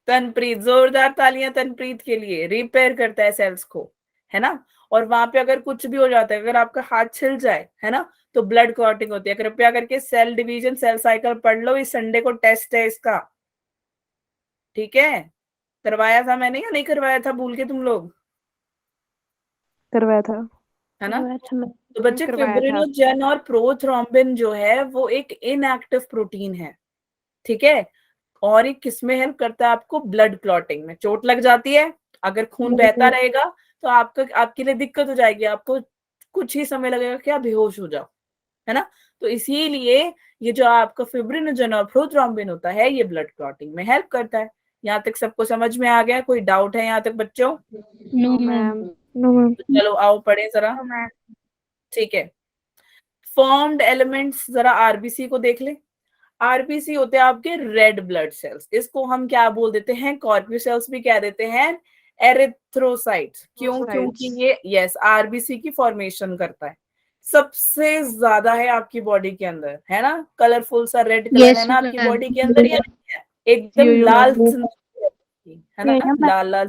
Speaker 2: तनप्रीत, जोरदार तालियां तनप्रीत के लिए। रिपेयर करता है सेल्स को, है ना। और वहां पे अगर कुछ भी हो जाता है, अगर आपका हाथ छिल जाए, है ना, तो ब्लड क्लॉटिंग होती है। कृपया करके सेल डिवीजन सेल साइकिल पढ़ लो, इस संडे को टेस्ट है इसका। ठीक है, करवाया था मैंने या नहीं करवाया था, भूल के तुम लोग?
Speaker 4: करवाया था।
Speaker 2: है ना।
Speaker 3: करवाया था मैम।
Speaker 2: तो बच्चे
Speaker 4: करवाया था।
Speaker 2: फिब्रिनोजेन और प्रोथ्रोम्बिन जो है वो एक इनएक्टिव प्रोटीन है। ठीक है, और ये किसमें हेल्प करता है आपको? ब्लड क्लॉटिंग में। चोट लग जाती है, अगर खून बहता रहेगा तो आपके लिए दिक्कत हो जाएगी, आपको कुछ ही समय लगेगा कि आप बेहोश हो जाओ, है ना। तो इसीलिए ये जो आपका फिब्रिनोजेन और प्रोथ्रोम्बिन होता है ये ब्लड क्लॉटिंग में हेल्प करता है। यहाँ तक सबको समझ में आ गया? कोई डाउट है यहाँ तक बच्चों?
Speaker 3: No ma'am.
Speaker 1: No ma'am.
Speaker 2: तो चलो आओ पढ़े जरा। ठीक है, फॉर्म्ड एलिमेंट्स जरा आरबीसी को देख ले। आरबीसी होते हैं आपके रेड ब्लड सेल्स, इसको हम क्या बोल देते हैं? कॉर्प्यूसेल्स भी कह देते हैं, एरिथ्रोसाइट्स। क्यों? क्योंकि ये यस आरबीसी की फॉर्मेशन करता है। सबसे ज्यादा है आपकी बॉडी के अंदर, है ना। कलरफुल सा रेड कलर है
Speaker 3: Yes,
Speaker 2: ना आपकी
Speaker 3: ma'am.
Speaker 2: बॉडी के अंदर, या नहीं है? एकदम
Speaker 4: यो
Speaker 2: लाल
Speaker 4: मैम।
Speaker 2: जिंदगी है ना, लाल लाल।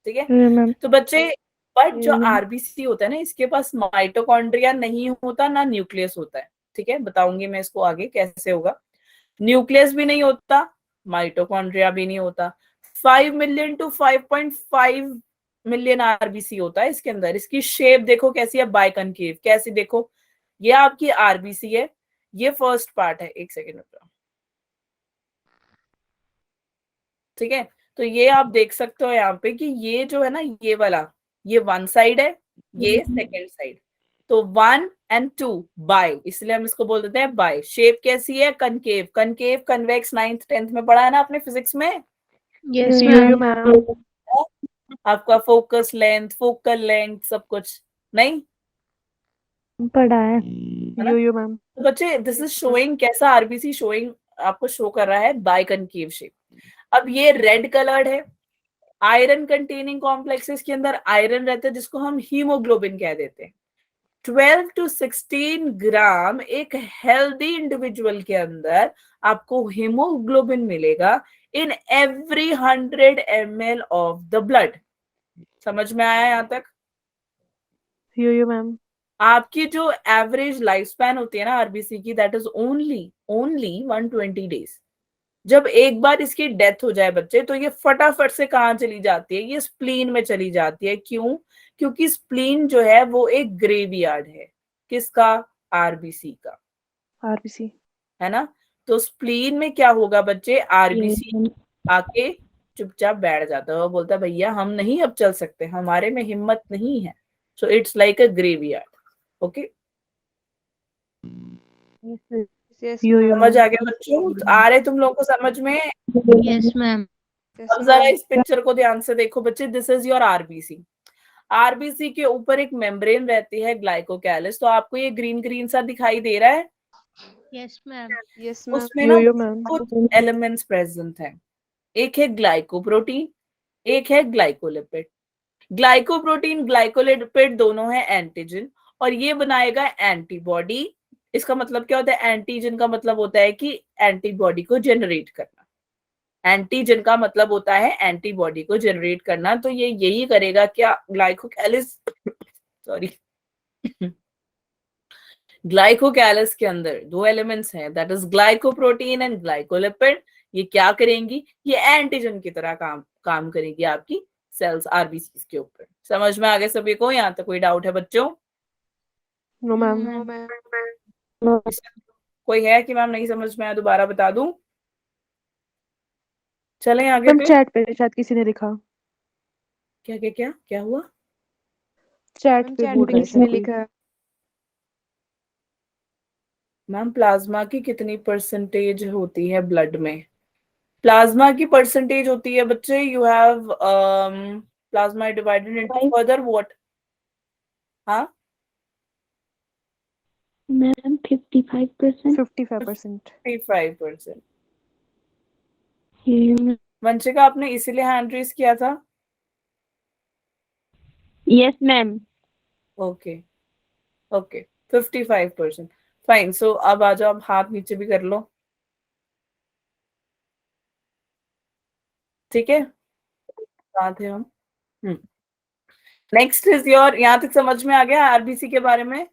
Speaker 2: ठीक है,
Speaker 1: यो मैम।
Speaker 2: तो बच्चे बट जो आरबीसी होता है ना, इसके पास माइटोकॉन्ड्रिया नहीं होता, ना न्यूक्लियस होता है। ठीक है, बताऊंगी मैं इसको आगे कैसे होगा। न्यूक्लियस भी नहीं होता, माइटोकॉन्ड्रिया भी नहीं होता। 5 मिलियन टू 5.5 मिलियन आरबीसी होता है इसके अंदर। इसकी शेप देखो कैसी है, बाइकनकेव। कैसी देखो, ये आपकी आरबीसी है, ये फर्स्ट पार्ट है। एक सेकेंड रुको। ठीक है, तो ये आप देख सकते हो यहाँ पे कि ये जो है ना, ये वाला, ये वन साइड है, ये सेकेंड साइड। तो 1 and 2 बाय, इसलिए हम इसको बोल देते हैं बाय। शेप कैसी है? Concave. Concave convex 9th 10th में पढ़ा है ना आपने फिजिक्स में।
Speaker 3: Yes,
Speaker 1: यो
Speaker 4: यो
Speaker 3: ma'am.
Speaker 4: मैम।
Speaker 2: आपका फोकस लेंथ, फोकल लेंथ, सब कुछ नहीं
Speaker 1: पढ़ा है।
Speaker 2: है ना।
Speaker 4: यो मैम।
Speaker 2: तो बच्चे दिस इज शोइंग कैसा आरबीसी शोइंग, आपको शो कर रहा है बाय कनकेव शेप। अब ये रेड कलर्ड है, आयरन कंटेनिंग कॉम्प्लेक्सेस के अंदर आयरन रहता है, जिसको हम हीमोग्लोबिन कह देते हैं। 12 to 16 ग्राम एक हेल्दी इंडिविजुअल के अंदर आपको हीमोग्लोबिन मिलेगा in every 100 ml of the blood. समझ में आया यहाँ तक?
Speaker 4: Yo ma'am.
Speaker 2: आपकी जो एवरेज लाइफ स्पैन होती है ना आरबीसी की, दैट इज ओनली 120 डेज। जब एक बार इसकी डेथ हो जाए बच्चे, तो ये फटाफट से कहाँ चली जाती है? ये स्प्लीन में चली जाती है। क्यों? क्योंकि स्प्लीन जो है वो एक ग्रेवयार्ड है। किसका? आरबीसी का,
Speaker 4: आरबीसी।
Speaker 2: है ना। तो स्प्लीन में क्या होगा बच्चे? आरबीसी आके चुपचाप बैठ जाता है और बोलता है भैया हम नहीं अब चल सकते, हमारे में हिम्मत नहीं है। So it's like a graveyard. Okay,
Speaker 4: yo
Speaker 2: समझ आ गया बच्चों? आ रहे तुम लोगों को समझ में?
Speaker 3: Yes, ma'am.
Speaker 2: अब जरा इस पिक्चर को ध्यान से देखो बच्चे, this is your RBC. RBC के ऊपर एक मेम्ब्रेन रहती है, ग्लाइकोकैलिस। तो आपको ये ग्रीन ग्रीन सा दिखाई दे रहा है,
Speaker 3: Yes, ma'am.
Speaker 2: उसमें ना
Speaker 4: यो मैम।
Speaker 2: कुछ एलिमेंट्स प्रेजेंट हैं। एक है ग्लाइकोप्रोटीन, एक है ग्लाइकोलिपिड। ग्लाइकोप्रोटीन ग्लाइकोलिपिड दोनों है एंटीजन, और ये बनाएगा एंटीबॉडी। इसका मतलब क्या होता है? एंटीजन का मतलब होता है कि एंटीबॉडी को जनरेट करना। एंटीजन का मतलब होता है एंटीबॉडी को जनरेट करना। तो ये यही करेगा क्या? ग्लाइकोकैलिस सॉरी ग्लाइकोकैलिस के अंदर दो एलिमेंट्स हैं, that is glycoprotein and glycolipid. ये क्या करेंगी? ये एंटीजन की तरह काम करेगी आपकी सेल्स आरबीसी के ऊपर। समझ में आ गया सभी को? यहाँ तक कोई डाउट है बच्चों?
Speaker 4: No ma'am.
Speaker 2: कोई है कि मैम नहीं समझ में आया? दोबारा बता दूं? चलें आगे
Speaker 4: मैम
Speaker 2: पे।
Speaker 4: चैट पे शायद किसी ने लिखा।
Speaker 2: क्या क्या क्या क्या हुआ?
Speaker 4: चैट पे बोल रहा है शायद कोई।
Speaker 2: मैम प्लाज्मा की कितनी परसेंटेज होती है ब्लड में? प्लाज्मा की परसेंटेज होती है बच्चे, you have plasma divided into further what? हाँ
Speaker 3: Ma'am, 55%.
Speaker 4: 55%।
Speaker 2: 55%।
Speaker 3: Yeah, ma'am.
Speaker 2: वंशिका आपने इसीलिए हैंड रेज किया था?
Speaker 3: Yes, ma'am.
Speaker 2: Okay okay 55%। Fine, so अब आ जाओ, अब हाथ नीचे भी कर लो। ठीक है, कहाँ थे हम? नेक्स्ट इज योर, यहाँ तक समझ में आ गया आरबीसी के बारे में?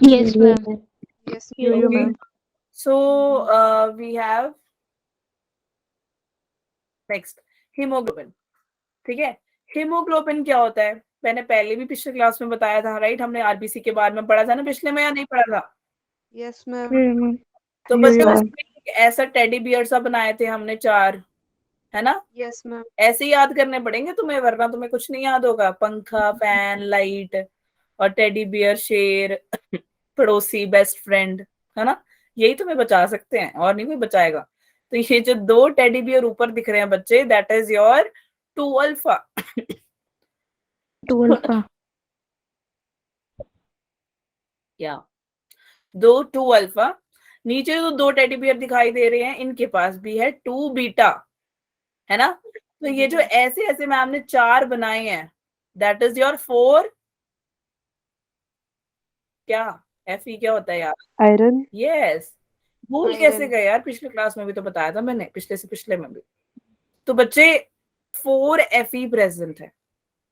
Speaker 3: Yes, ma'am.
Speaker 4: Yes, yo
Speaker 2: Okay.
Speaker 4: ma'am.
Speaker 2: So we have next haemoglobin. ठीक है, हीमोग्लोबिन क्या होता है? मैंने पहले भी पिछले क्लास में बताया था, राइट? हमने आरबीसी के बारे में पढ़ा था ना पिछले में, या नहीं पढ़ा था?
Speaker 4: Yes ma'am.
Speaker 1: Yeah, ma'am.
Speaker 2: तो
Speaker 4: Yo,
Speaker 2: बच्चों
Speaker 4: yo.
Speaker 2: इसमें एक ऐसा टेडी बियर सा बनाए थे हमने 4, है ना?
Speaker 4: Yes ma'am.
Speaker 2: ऐसे ही याद करने पड़ेंगे तुम्हें, वरना तुम्हें कुछ नहीं याद होगा। पंखा, फैन, लाइट और टेडी बियर, शेर, पड़ोसी, बेस्ट फ्रेंड, है ना? यही तुम्हें बचा सकते हैं, और नहीं कोई बचाएगा। तो ये जो 2 टेडी बियर ऊपर दिख रहे हैं बच्चे, that is your 2 alpha.
Speaker 1: 2 alpha.
Speaker 2: या 2 अल्फा। नीचे जो 2 टेडी बियर दिखाई दे रहे हैं, इनके पास भी है 2 बीटा, है ना? तो ये जो ऐसे ऐसे मैम ने 4 बनाए हैं, दैट इज योर 4 क्या? Fe क्या होता है यार?
Speaker 4: Iron.
Speaker 2: यस, भूल
Speaker 4: Iron.
Speaker 2: कैसे गए यार? पिछले क्लास में भी तो बताया था मैंने, पिछले से पिछले में भी। तो बच्चे 4 Fe प्रेजेंट है।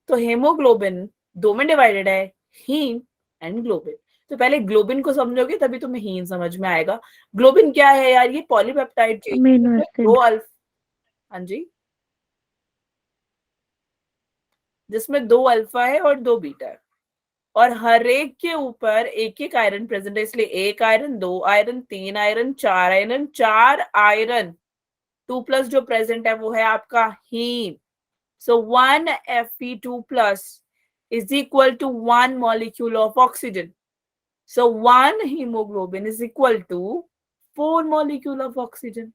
Speaker 2: तो हेमोग्लोबिन 2 में डिवाइडेड है, हीम एंड ग्लोबिन। तो पहले ग्लोबिन को समझोगे तभी तुम्हें हीम समझ में आएगा। ग्लोबिन क्या है यार? ये polypeptide chain,
Speaker 1: Amino acid.
Speaker 2: 2 alpha. हाँ जी, जिसमें 2 अल्फा है और 2 बीटा है, और हर एक के ऊपर एक एक आयरन प्रेजेंट है। इसलिए 1 iron, 2 iron, 3 iron, 4 iron, 4 iron 2 plus जो प्रेजेंट है वो है आपका haem. So 1 Fe2 plus is equal to 1 molecule of oxygen. So 1 hemoglobin is equal to 4 molecule of oxygen.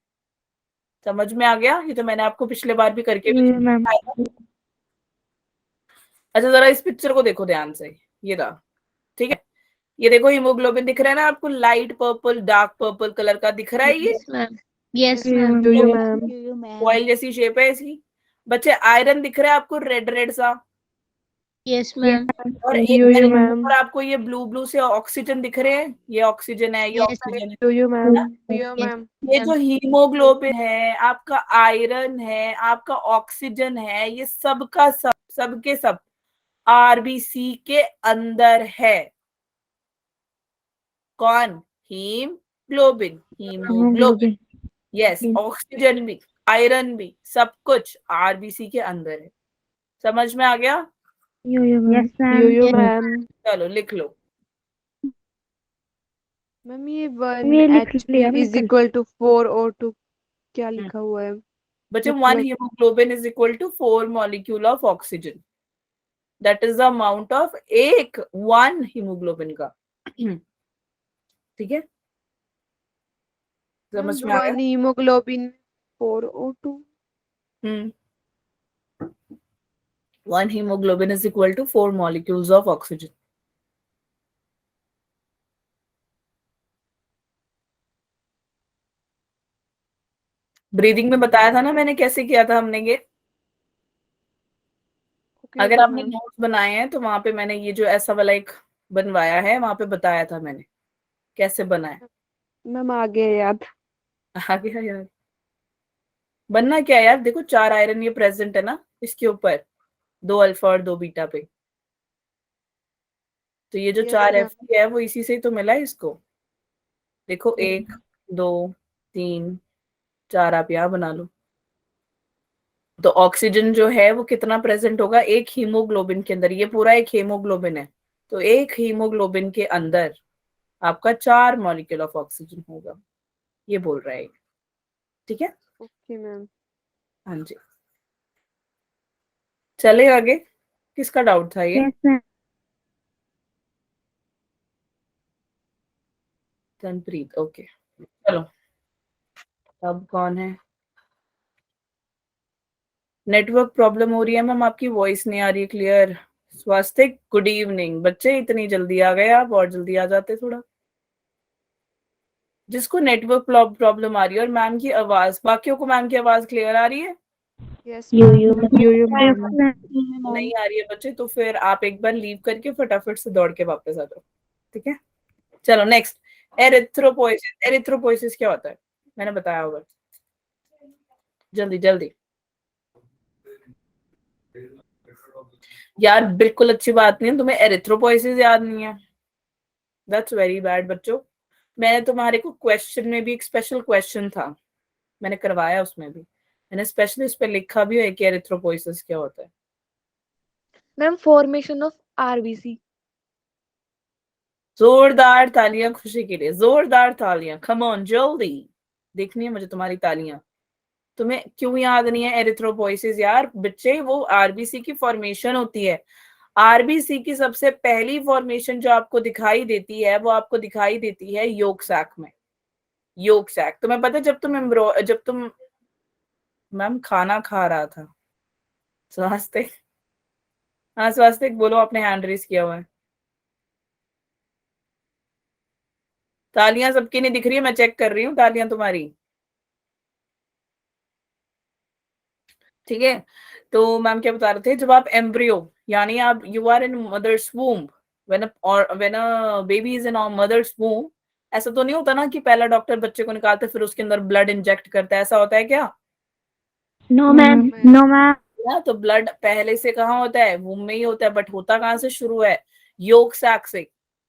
Speaker 2: समझ में आ गया? ये तो मैंने आपको पिछले बार भी करके भी
Speaker 1: Yeah, ma'am.
Speaker 2: दिखाया। अच्छा, जरा इस पिक्चर को देखो ध्यान से, ये रहा। ठीक है, ये देखो हीमोग्लोबिन दिख रहा है ना आपको? Light purple, dark purple colour का दिख रहा है ये?
Speaker 3: Yes, ma'am. Yes,
Speaker 1: Yeah,
Speaker 3: ma'am.
Speaker 4: Yo, yo
Speaker 2: तो
Speaker 4: ma'am.
Speaker 2: ऑयल जैसी शेप है इसकी। बच्चे आयरन दिख रहा है आपको, रेड रेड सा?
Speaker 3: Yes,
Speaker 1: Yeah,
Speaker 3: ma'am.
Speaker 1: ma'am.
Speaker 2: और
Speaker 4: Yo, yo ma'am.
Speaker 2: और आपको ये ब्लू ब्लू से ऑक्सीजन दिख रहे हैं? ये ऑक्सीजन है, ये
Speaker 3: Yes,
Speaker 2: ऑक्सीजन है
Speaker 4: Yo, yo
Speaker 2: ना?
Speaker 4: ma'am. Yo
Speaker 3: Yes,
Speaker 4: ma'am.
Speaker 2: ये
Speaker 3: ma'am.
Speaker 2: जो हीमोग्लोबिन है, आपका आयरन है, आपका ऑक्सीजन है, ये सबका सब, सबके सब आरबीसी के अंदर है। कौन? Haemoglobin, haemoglobin.
Speaker 1: Hemoglobin.
Speaker 2: Yes, oxygen भी, आयरन भी, सब कुछ आरबीसी के अंदर है। समझ में आ गया?
Speaker 1: Yo, ma'am.
Speaker 6: Yes,
Speaker 4: Yo,
Speaker 6: ma'am.
Speaker 4: yo
Speaker 3: Yes.
Speaker 4: ma'am.
Speaker 2: चलो लिख लो।
Speaker 4: मैम ये 1
Speaker 1: ये लिख लिया
Speaker 4: Hg
Speaker 1: मैं
Speaker 4: is
Speaker 1: कल।
Speaker 4: equal to 4 O2 क्या लिखा हुआ है?
Speaker 2: बच्चे 1
Speaker 4: मतलब
Speaker 2: hemoglobin is equal to 4 molecule of oxygen. That is the amount of एक 1 hemoglobin का। ठीक है, समझ में आ
Speaker 4: 1
Speaker 2: गया?
Speaker 4: hemoglobin 4 O2.
Speaker 2: 1 hemoglobin is equal to 4 molecules of oxygen. Breathing में बताया था ना मैंने कैसे किया था हमने ये?
Speaker 4: Okay,
Speaker 2: अगर
Speaker 4: okay
Speaker 2: आपने
Speaker 4: मैम.
Speaker 2: नोट्स बनाए हैं तो वहां पे मैंने ये जो ऐसा वाला एक बनवाया है, वहां पे बताया था मैंने कैसे बनाए।
Speaker 4: मैम आ गया याद.
Speaker 2: आ गया यार? बनना क्या है यार? देखो 4 आयरन ये प्रेजेंट है ना इसके ऊपर, 2 अल्फा और 2 बीटा पे। तो ये जो
Speaker 4: Yes
Speaker 2: 4
Speaker 4: मैम.
Speaker 2: Fe है वो इसी से ही तो मिला है इसको। देखो
Speaker 4: Yes.
Speaker 2: 1, 2, 3, 4 आप यहाँ बना लो। तो ऑक्सीजन जो है वो कितना प्रेजेंट होगा एक हीमोग्लोबिन के अंदर? ये पूरा एक हीमोग्लोबिन है, तो एक हीमोग्लोबिन के अंदर आपका 4 मॉलिक्यूल ऑफ ऑक्सीजन होगा, ये बोल रहा है। ठीक है,
Speaker 4: Okay मैम.
Speaker 2: हाँ जी। चले आगे, किसका डाउट था ये?
Speaker 1: Yes, ma'am.
Speaker 2: तनप्रीत, ओके। चलो, अब कौन है? नेटवर्क प्रॉब्लम हो रही है मैम, आपकी वॉइस नहीं आ रही क्लियर। स्वास्तिक, गुड इवनिंग। बच्चे इतनी जल्दी आ गए आप, और जल्दी आ जाते थोड़ा। जिसको नेटवर्क प्रॉब्लम आ रही है और मैम की आवाज, बाकियों को मैम की आवाज क्लियर आ रही है?
Speaker 4: यस
Speaker 1: यो
Speaker 4: मैम।
Speaker 1: यो
Speaker 6: Yes,
Speaker 1: मैम
Speaker 6: ma'am.
Speaker 2: नहीं आ रही है बच्चे, तो फिर आप एक बार लीव करके फटाफट से दौड़ के वापस आ जाओ, ठीक है? चलो नेक्स्ट, एरिथ्रोपोइसिस। एरिथ्रोपोइसिस क्या होता है? मैंने बताया होगा, जल्दी जल्दी यार। बिल्कुल अच्छी बात नहीं है, तुम्हें एरिथ्रोपोइसिस याद नहीं है, दैट्स वेरी बैड बच्चों। मैंने तुम्हारे को क्वेश्चन में भी एक स्पेशल क्वेश्चन था, मैंने करवाया, उसमें भी मैंने स्पेशल इस पे लिखा भी है कि एरिथ्रोपोइसिस क्या होता है।
Speaker 6: Ma'am, formation of RBC.
Speaker 2: जोरदार तालियां खुशी के लिए, जोरदार तालियां, कम ऑन जल्दी, देखनी है मुझे तुम्हारी तालियां। तुम्हें क्यों याद नहीं है एरिथ्रोपोइसिस यार? बच्चे वो आरबीसी की फॉर्मेशन होती है। आरबीसी की सबसे पहली फॉर्मेशन जो आपको दिखाई देती है वो आपको दिखाई देती है योक सैक में। योक सैक तुम्हें पता है, जब तुम मैम खाना खा रहा था, स्वास्तिक, हाँ स्वास्तिक बोलो, आपने हैंड रेस किया हुआ है। तालियां सबकी नहीं दिख रही है, मैं चेक कर रही हूँ तालियां तुम्हारी, ठीक है? तो मैम क्या बता रहे थे, जब आप एम्ब्रियो यानी आप you are in mother's womb, when a baby is in mother's womb, ऐसा तो नहीं होता ना कि पहला डॉक्टर बच्चे को निकालते फिर उसके अंदर ब्लड इंजेक्ट करता है, ऐसा होता है क्या?
Speaker 3: No, ma'am.
Speaker 1: नो मैम
Speaker 2: ना, तो ब्लड पहले से कहाँ होता है? वूम्ब में ही होता है, बट होता कहाँ से शुरू है? योक सैक से।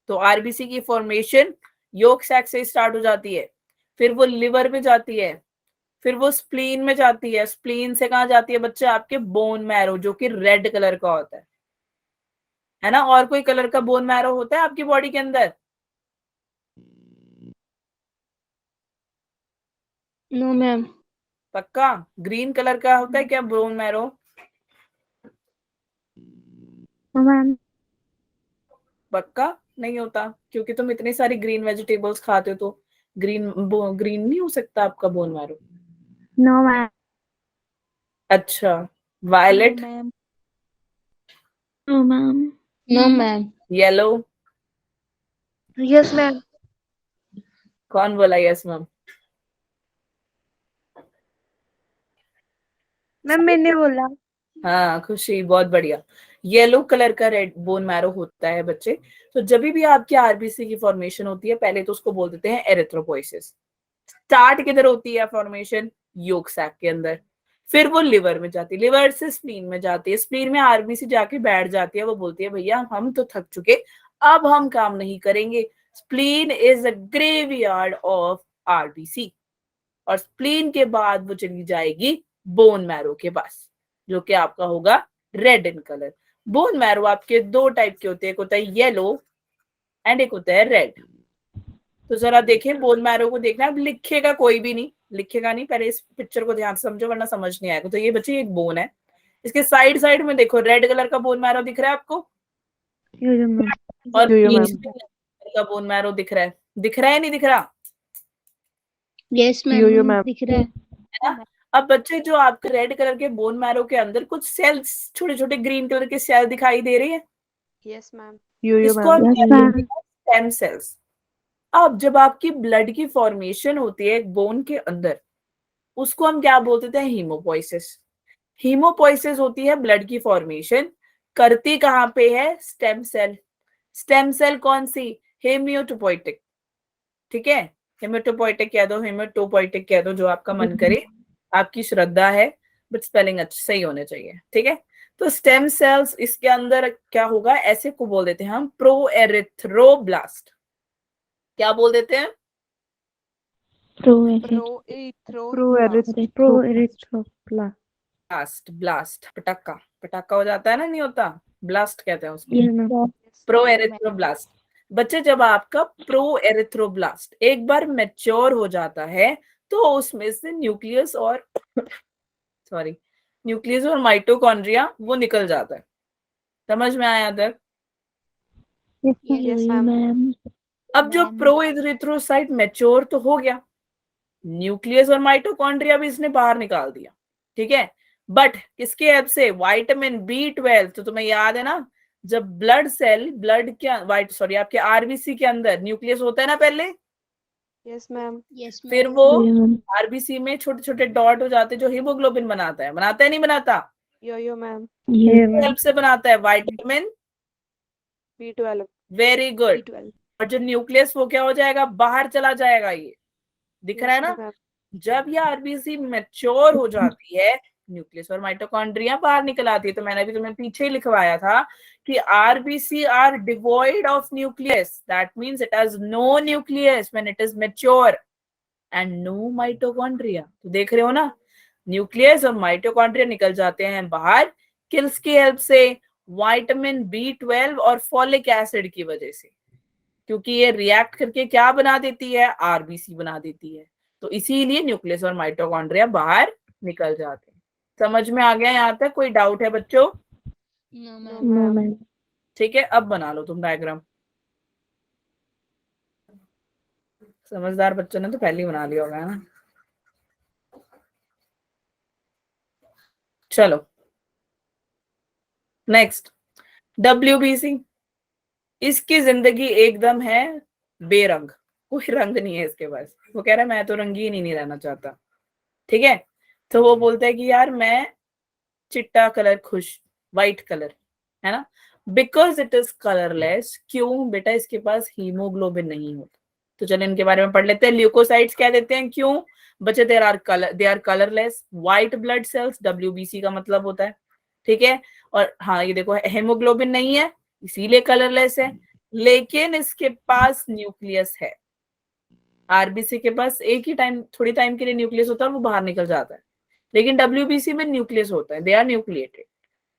Speaker 2: तो आरबीसी की फॉर्मेशन योक सैक से स्टार्ट हो जाती है, फिर वो लिवर में जाती है, फिर वो स्प्लीन में जाती है, स्प्लीन से कहाँ जाती है बच्चे? आपके बोन मैरो, जो कि रेड कलर का होता है ना? और कोई कलर का बोन मैरो होता है आपकी बॉडी के अंदर?
Speaker 3: No, ma'am.
Speaker 2: पक्का ग्रीन कलर का होता है क्या बोन मैरो?
Speaker 1: नो मैम
Speaker 2: पक्का नहीं होता, क्योंकि तुम इतनी सारी ग्रीन वेजिटेबल्स खाते हो, तो ग्रीन ग्रीन नहीं हो सकता आपका बोन मैरो।
Speaker 1: नो मैम
Speaker 2: अच्छा, violet,
Speaker 3: No, ma'am. No, ma'am.
Speaker 2: Yellow,
Speaker 6: Yes, ma'am.
Speaker 2: कौन बोला यस मैम?
Speaker 6: मैम मैंने बोला।
Speaker 2: हाँ खुशी, बहुत बढ़िया। येलो कलर का रेड बोन मैरो होता है बच्चे। तो जब भी आपकी आरबीसी की फॉर्मेशन होती है, पहले तो उसको बोल देते हैं एरिथ्रोपोइसिस। स्टार्ट किधर होती है फॉर्मेशन? योक सैक के अंदर, फिर वो लिवर में जाती है, लिवर से स्प्लीन में जाती है, स्प्लीन में आरबीसी जाके बैठ जाती है, वो बोलती है भैया हम तो थक चुके, अब हम काम नहीं करेंगे। Spleen is a graveyard of RBC, और स्प्लीन के बाद वो चली जाएगी बोन मैरो के पास, जो कि आपका होगा red in colour. Bone marrow आपके दो टाइप के होते हैं, एक होता है येलो एंड एक होता है रेड। तो जरा देखें बोन मैरो को, देखना, अब लिखेगा कोई भी नहीं, लिखेगा नहीं, पहले इस पिक्चर को ध्यान से समझो वरना समझ नहीं आएगा। तो ये बच्चे एक बोन है, इसके साइड साइड में देखो रेड कलर का बोन मैरो दिख रहा है आपको,
Speaker 1: यो यो मैम
Speaker 2: और
Speaker 4: यो
Speaker 2: पीच
Speaker 4: मैम।
Speaker 2: कलर का बोन मैरो दिख रहा है, दिख रहा है नहीं दिख रहा?
Speaker 3: Yes,
Speaker 4: यो
Speaker 3: ma'am.
Speaker 4: मैम।
Speaker 3: दिख रहा है.
Speaker 2: है ना? अब बच्चे जो आपके रेड कलर के बोन मैरो के अंदर कुछ सेल्स, छोटे छोटे ग्रीन कलर के सेल दिखाई दे रहे हैं,
Speaker 4: यस मैम। यो
Speaker 2: इसको
Speaker 4: मैम।
Speaker 2: हम
Speaker 1: यस
Speaker 2: कहते
Speaker 1: मैम
Speaker 2: हैं स्टेम सेल्स। अब जब आपकी ब्लड की फॉर्मेशन होती है एक बोन के अंदर, उसको हम क्या बोलते हैं? हीमोपोइसिस। हीमोपोइसिस होती है ब्लड की फॉर्मेशन, करती कहाँ पे है? Stem cell. स्टेम सेल कौन सी? हेमियोटोपोइटिक, ठीक है? हेमेटोपोइटिक कह दो, हेमेटोपोइटिक कह दो, जो आपका मन करे, आपकी श्रद्धा है, बट स्पेलिंग अच्छी सही होने चाहिए, ठीक है? तो स्टेम सेल्स, इसके अंदर क्या होगा? ऐसे को बोल देते हैं हम प्रो एरिथ्रोब्लास्ट। क्या बोल देते हैं?
Speaker 1: प्रो एरिथ्रोप्ला
Speaker 2: ब्लास्ट, पटाखा, पटाखा हो जाता है ना, नहीं होता, ब्लास्ट कहते हैं उसको,
Speaker 1: यस मैम
Speaker 2: प्रो एरिथ्रोब्लास्ट। बच्चे जब आपका प्रो एरिथ्रोब्लास्ट एक बार मैच्योर हो जाता है, तो उसमें से न्यूक्लियस और सॉरी न्यूक्लियस और माइटोकॉन्ड्रिया वो निकल जाता है। समझ में आया तक?
Speaker 4: Yes ma'am.
Speaker 2: अब जो प्रो एरिथ्रोसाइट मैच्योर तो हो गया, न्यूक्लियस और माइटोकॉन्ड्रिया भी इसने बाहर निकाल दिया, ठीक है? बट किसके हेल्प से? Vitamin B12। तो तुम्हें याद है ना, जब ब्लड सेल, ब्लड के आपके आरबीसी के अंदर न्यूक्लियस होता है ना पहले,
Speaker 4: Yes, ma'am.
Speaker 3: Yes,
Speaker 2: फिर
Speaker 3: ma'am.
Speaker 2: वो
Speaker 1: मैम
Speaker 2: आरबीसी में छोटे छोटे डॉट हो जाते हैं जो हीमोग्लोबिन बनाता है नहीं बनाता?
Speaker 4: Yo-yo, ma'am.
Speaker 1: ये
Speaker 2: हेल्प
Speaker 1: मैम
Speaker 2: से बनाता है vitamin.
Speaker 4: B12.
Speaker 2: Very good.
Speaker 4: B12.
Speaker 2: और जो न्यूक्लियस वो क्या हो जाएगा, बाहर चला जाएगा। ये दिख रहा है
Speaker 4: Yes,
Speaker 2: ना?
Speaker 4: ma'am.
Speaker 2: जब ये आरबीसी मैच्योर हो जाती है, न्यूक्लियस और माइटोकॉन्ड्रिया बाहर निकल आती है। तो मैंने अभी तुम्हें पीछे ही लिखवाया था कि RBC are devoid of nucleus, that means it has no nucleus when it is mature and no mitochondria. तो देख रहे हो ना, न्यूक्लियस और माइटोकॉन्ड्रिया निकल जाते हैं बाहर किल्स की हेल्प से, विटामिन B12 और फॉलिक एसिड की वजह से, क्योंकि ये रिएक्ट करके क्या बना देती है, आरबीसी बना देती है। तो इसीलिए न्यूक्लियस और माइटोकॉन्ड्रिया बाहर निकल जाते हैं। समझ में आ गया यहाँ तक? कोई डाउट है बच्चों?
Speaker 3: No,
Speaker 4: No,
Speaker 3: ma'am.
Speaker 1: No
Speaker 4: ma'am.
Speaker 1: Ma'am
Speaker 2: ठीक है, अब बना लो तुम डायग्राम। समझदार बच्चों ने तो पहले ही बना लिया होगा, है ना? चलो नेक्स्ट, WBC। इसकी जिंदगी एकदम है बेरंग, कोई रंग नहीं है इसके पास। वो कह रहा है मैं तो रंगीन ही नहीं रहना चाहता। ठीक है, तो वो बोलता है कि यार मैं चिट्टा कलर खुश, व्हाइट कलर, है ना? Because it is colourless. क्यों बेटा? इसके पास हीमोग्लोबिन नहीं होता। तो चलो इनके बारे में पढ़ लेते हैं। ल्यूकोसाइट्स क्या देते हैं? क्यों बच्चे? They are colourless white blood cells, WBC का मतलब होता है। ठीक है, और हाँ ये देखो हेमोग्लोबिन नहीं है इसीलिए कलरलेस है, लेकिन इसके पास न्यूक्लियस है। आरबीसी के पास एक ही टाइम, थोड़ी टाइम के लिए न्यूक्लियस होता है और वो बाहर निकल जाता है, लेकिन WBC में न्यूक्लियस होता है। They are nucleated.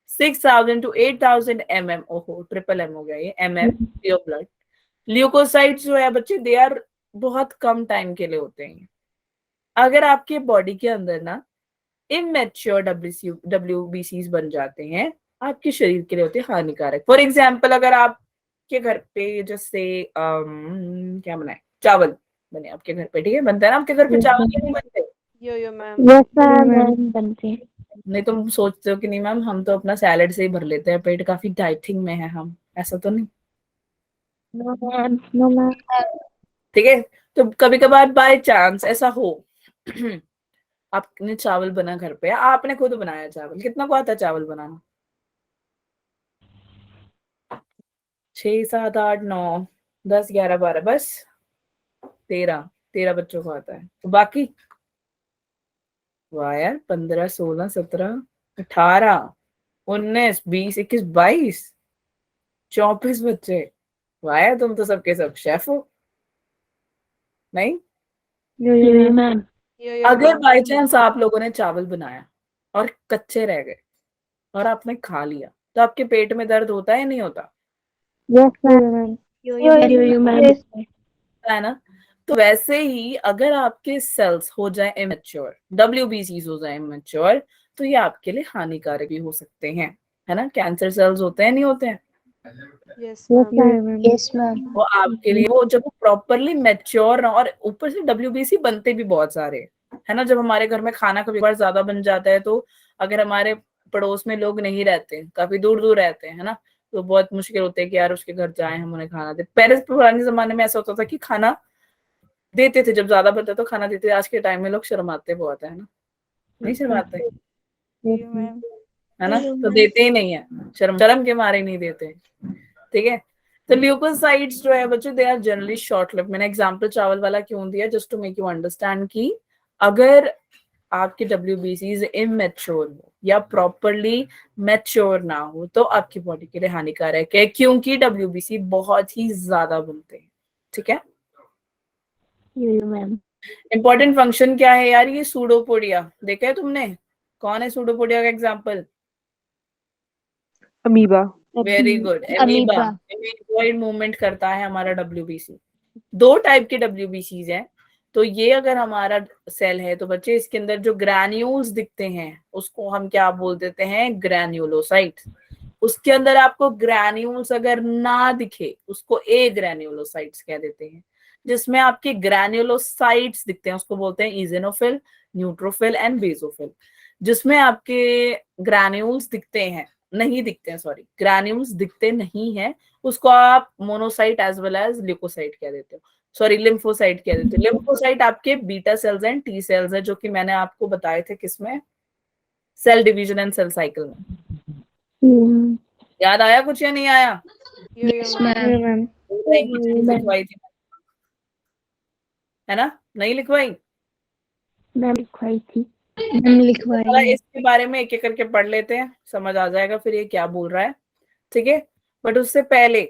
Speaker 2: 6000 to 8000 mm, ओहो ट्रिपल एम हो गया ये, प्योर ब्लड। ल्यूकोसाइट्स जो है बच्चे, दे आर बहुत कम टाइम के लिए होते हैं। अगर आपके बॉडी के अंदर ना इमेच्योर WBCs बन जाते हैं, आपके शरीर के लिए होते हैं हानिकारक। फॉर एग्जाम्पल, अगर आपके घर पे जैसे क्या बनाए, चावल बने आपके घर पे, ठीक है, बनता है ना आपके घर पे चावल, नहीं बनते?
Speaker 4: Yo-yo, ma'am.
Speaker 1: यस मैम बनते हैं
Speaker 2: नहीं तुम सोचते हो कि नहीं मैम हम तो अपना सैलेड से ही भर लेते हैं पेट, काफी डाइटिंग में है हम, ऐसा तो नहीं।
Speaker 1: नो मैम नो मैम
Speaker 2: ठीक है, तो कभी कभार बाय चांस ऐसा हो आपने चावल बना घर पे, आपने खुद बनाया चावल, कितना को आता है चावल बनाना? 6 7 8 9 10 11 12, बस 13 बच्चों को आता है। तो बाकी वाह यार, 15 16 17 18 19 20 21 22 24 बच्चे। वाह यार, तुम तो सबके सब शेफ हो। नहीं,
Speaker 1: ये मैम
Speaker 4: Yo-yo,
Speaker 2: अगर
Speaker 4: ma'am.
Speaker 2: बाई चांस आप लोगों ने चावल बनाया और कच्चे रह गए और आपने खा लिया, तो आपके पेट में दर्द होता है या नहीं होता?
Speaker 1: Yes ma'am
Speaker 3: Yo-yo, ma'am.
Speaker 2: है ना? तो वैसे ही अगर आपके सेल्स हो जाए इमेच्योर, WBCs हो जाए इमेच्योर, तो ये आपके लिए हानिकारक भी हो सकते हैं, है ना? कैंसर सेल्स होते हैं नहीं होते हैं?
Speaker 4: Yes, ma'am.
Speaker 1: Ma'am
Speaker 3: Yes, ma'am.
Speaker 2: वो आपके लिए, वो जब प्रॉपरली मैच्योर ना, और ऊपर से WBC बनते भी बहुत सारे, है ना? जब हमारे घर में खाना कभी बार ज्यादा बन जाता है, तो अगर हमारे पड़ोस में लोग नहीं रहते, काफी दूर दूर रहते हैं, है ना, तो बहुत मुश्किल होता है कि यार उसके घर जाए, हम उन्हें खाना दे। पहले पुराने जमाने में ऐसा होता था कि खाना देते थे, जब ज्यादा बनता तो खाना देते थे। आज के टाइम में लोग शर्माते बहुत है ना? नहीं शर्माते,
Speaker 4: Yo-yo, ma'am.
Speaker 2: है ना? तो देते ही नहीं है, शर्म शर्म के मारे नहीं देते। ठीक है, तो ल्यूकोसाइट्स जो है बच्चों, they are generally short lived. मैंने एग्जांपल चावल वाला क्यों दिया, just to make you understand कि अगर आपके WBCs इमेच्योर हो या प्रॉपरली मैच्योर ना हो, तो आपकी बॉडी के लिए हानिकारक है, क्योंकि WBC बहुत ही ज्यादा बनते हैं। ठीक है,
Speaker 1: ये मैम
Speaker 2: इंपॉर्टेंट फंक्शन क्या है यार? ये सूडोपोडिया देखा है तुमने? कौन है सूडोपोडिया का example?
Speaker 4: Amoeba.
Speaker 2: Very good,
Speaker 3: Amoeba.
Speaker 2: Amoeboid movement करता है हमारा WBC। 2 टाइप के WBCs हैं। तो ये अगर हमारा सेल है तो बच्चे, इसके अंदर जो ग्रैन्यूल्स दिखते हैं उसको हम क्या बोल देते हैं? ग्रैन्युलोसाइट्स। उसके अंदर आपको ग्रैन्यूल्स अगर ना दिखे, उसको ए ग्रैन्युलोसाइट्स कह देते हैं। जिसमें आपके ग्रैन्युलोसाइट्स दिखते हैं उसको बोलते हैं इजेनोफिल, न्यूट्रोफिल एंड बेसोफिल। जिसमें आपके ग्रैन्यूल्स दिखते हैं, नहीं दिखते हैं, सॉरी, ग्रैन्यूल्स दिखते नहीं है, उसको आप monocyte as well as leucocyte कह देते हो। सॉरी लिम्फोसाइट कह देते। लिम्फोसाइट आपके beta cells and T cells है, जो कि मैंने आपको बताए थे किसमें, cell division and cell cycle में।
Speaker 1: You,
Speaker 2: याद आया कुछ या नहीं आया?
Speaker 3: Yes,
Speaker 1: you,
Speaker 3: ma'am.
Speaker 1: ma'am.
Speaker 2: नहीं, कुछ चीज लिखवाई थी है ना, नहीं लिखवाई?
Speaker 1: Ma'am, लिखवाई थी।
Speaker 3: मैम लिखवाई
Speaker 2: चला
Speaker 3: है।
Speaker 2: इसके बारे में एक एक करके पढ़ लेते हैं, समझ आ जाएगा फिर ये क्या बोल रहा है, ठीक है। बट उससे पहले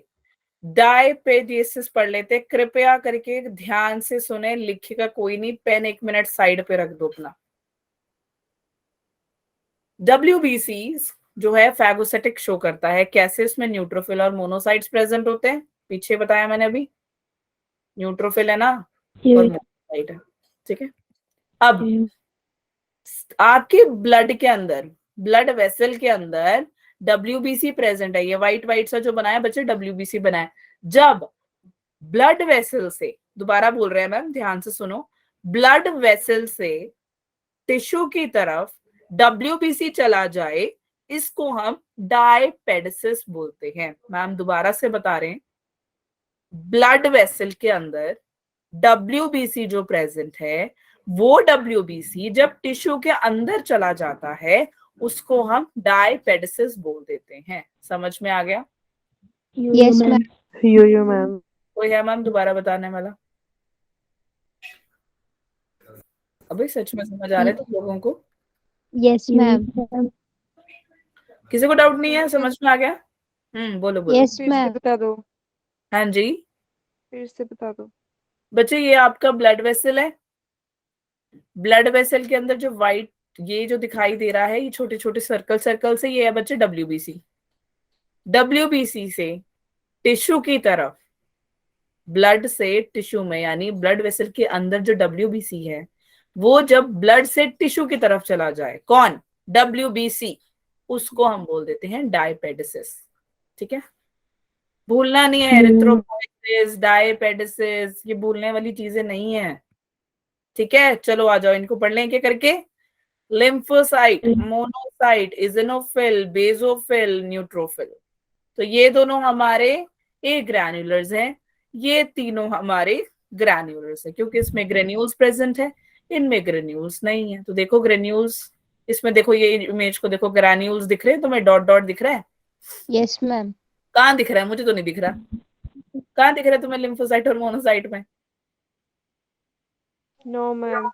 Speaker 2: डायपेडियसिस पढ़ लेते हैं। कृपया करके ध्यान से सुने, लिखेगा कोई नहीं, पेन 1 मिनट साइड पे रख दो अपना। WBC जो है फैगोसाइटिक शो करता है, कैसे इसमें न्यूट्रोफिल और मोनोसाइट्स प्रेजेंट होते हैं, पीछे बताया मैंने अभी, न्यूट्रोफिल है ना और
Speaker 1: You,
Speaker 2: मोनोसाइट है, ठीक है। अब
Speaker 1: you,
Speaker 2: आपके ब्लड के अंदर, ब्लड वेसल के अंदर WBC प्रेजेंट है। ये व्हाइट व्हाइट सा जो बनाया बच्चे, WBC बनाया। जब ब्लड वेसल से, दोबारा बोल रहे हैं मैम, ध्यान से सुनो, ब्लड वेसल से टिश्यू की तरफ WBC चला जाए, इसको हम डायपेडिसिस बोलते हैं। मैम दोबारा से बता रहे हैं, ब्लड वेसल के अंदर WBC जो प्रेजेंट है, वो WBC जब टिश्यू के अंदर चला जाता है, उसको हम डायपेडिसिस बोल देते हैं। समझ में आ गया?
Speaker 1: you,
Speaker 3: Yes,
Speaker 1: ma'am.
Speaker 4: Yo ma'am.
Speaker 2: कोई है मैम दोबारा बताने वाला? अभी सच में समझ आ रहे थे लोगों को?
Speaker 3: Yes,
Speaker 1: You,
Speaker 3: ma'am.
Speaker 1: ma'am.
Speaker 2: किसी को डाउट नहीं है? समझ में आ गया? बोलो बोलो।
Speaker 3: Yes,
Speaker 4: फिर से
Speaker 3: ma'am.
Speaker 4: बता दो,
Speaker 2: हाँ जी
Speaker 4: फिर से बता दो।
Speaker 2: बच्चे, ये आपका ब्लड वेसल है। ब्लड वेसल के अंदर जो व्हाइट, ये जो दिखाई दे रहा है, ये छोटे छोटे सर्कल सर्कल से, ये है बच्चे WBC। WBC से टिश्यू की तरफ, ब्लड से टिश्यू में, यानी ब्लड वेसल के अंदर जो WBC है, वो जब ब्लड से टिश्यू की तरफ चला जाए, कौन? WBC, उसको हम बोल देते हैं डायपेडिसिस, ठीक है। भूलना नहीं है, एरिथ्रोपोइसिस, डायपेडिसिस, ये भूलने वाली चीजें नहीं है, ठीक है। चलो आ जाओ, इनको पढ़ लें क्या करके। Lymphocyte, monocyte, eosinophil, basophil, neutrophil. तो ये दोनों हमारे ए ग्रैन्युलर्स हैं, ये तीनों हमारे ग्रैन्युलर्स हैं, क्योंकि इसमें ग्रेन्यूल्स प्रेजेंट है, इनमें ग्रेन्यूल्स नहीं है। तो देखो ग्रेन्यूल्स, इसमें देखो, ये इमेज को देखो, ग्रैन्यूल्स दिख रहे हैं तुम्हें, डॉट डॉट दिख रहा है?
Speaker 3: Yes, ma'am.
Speaker 2: कहाँ दिख रहा है? मुझे तो नहीं दिख रहा। कहाँ दिख रहा है तुम्हें लिम्फोसाइट और मोनोसाइट में?
Speaker 4: No ma'am.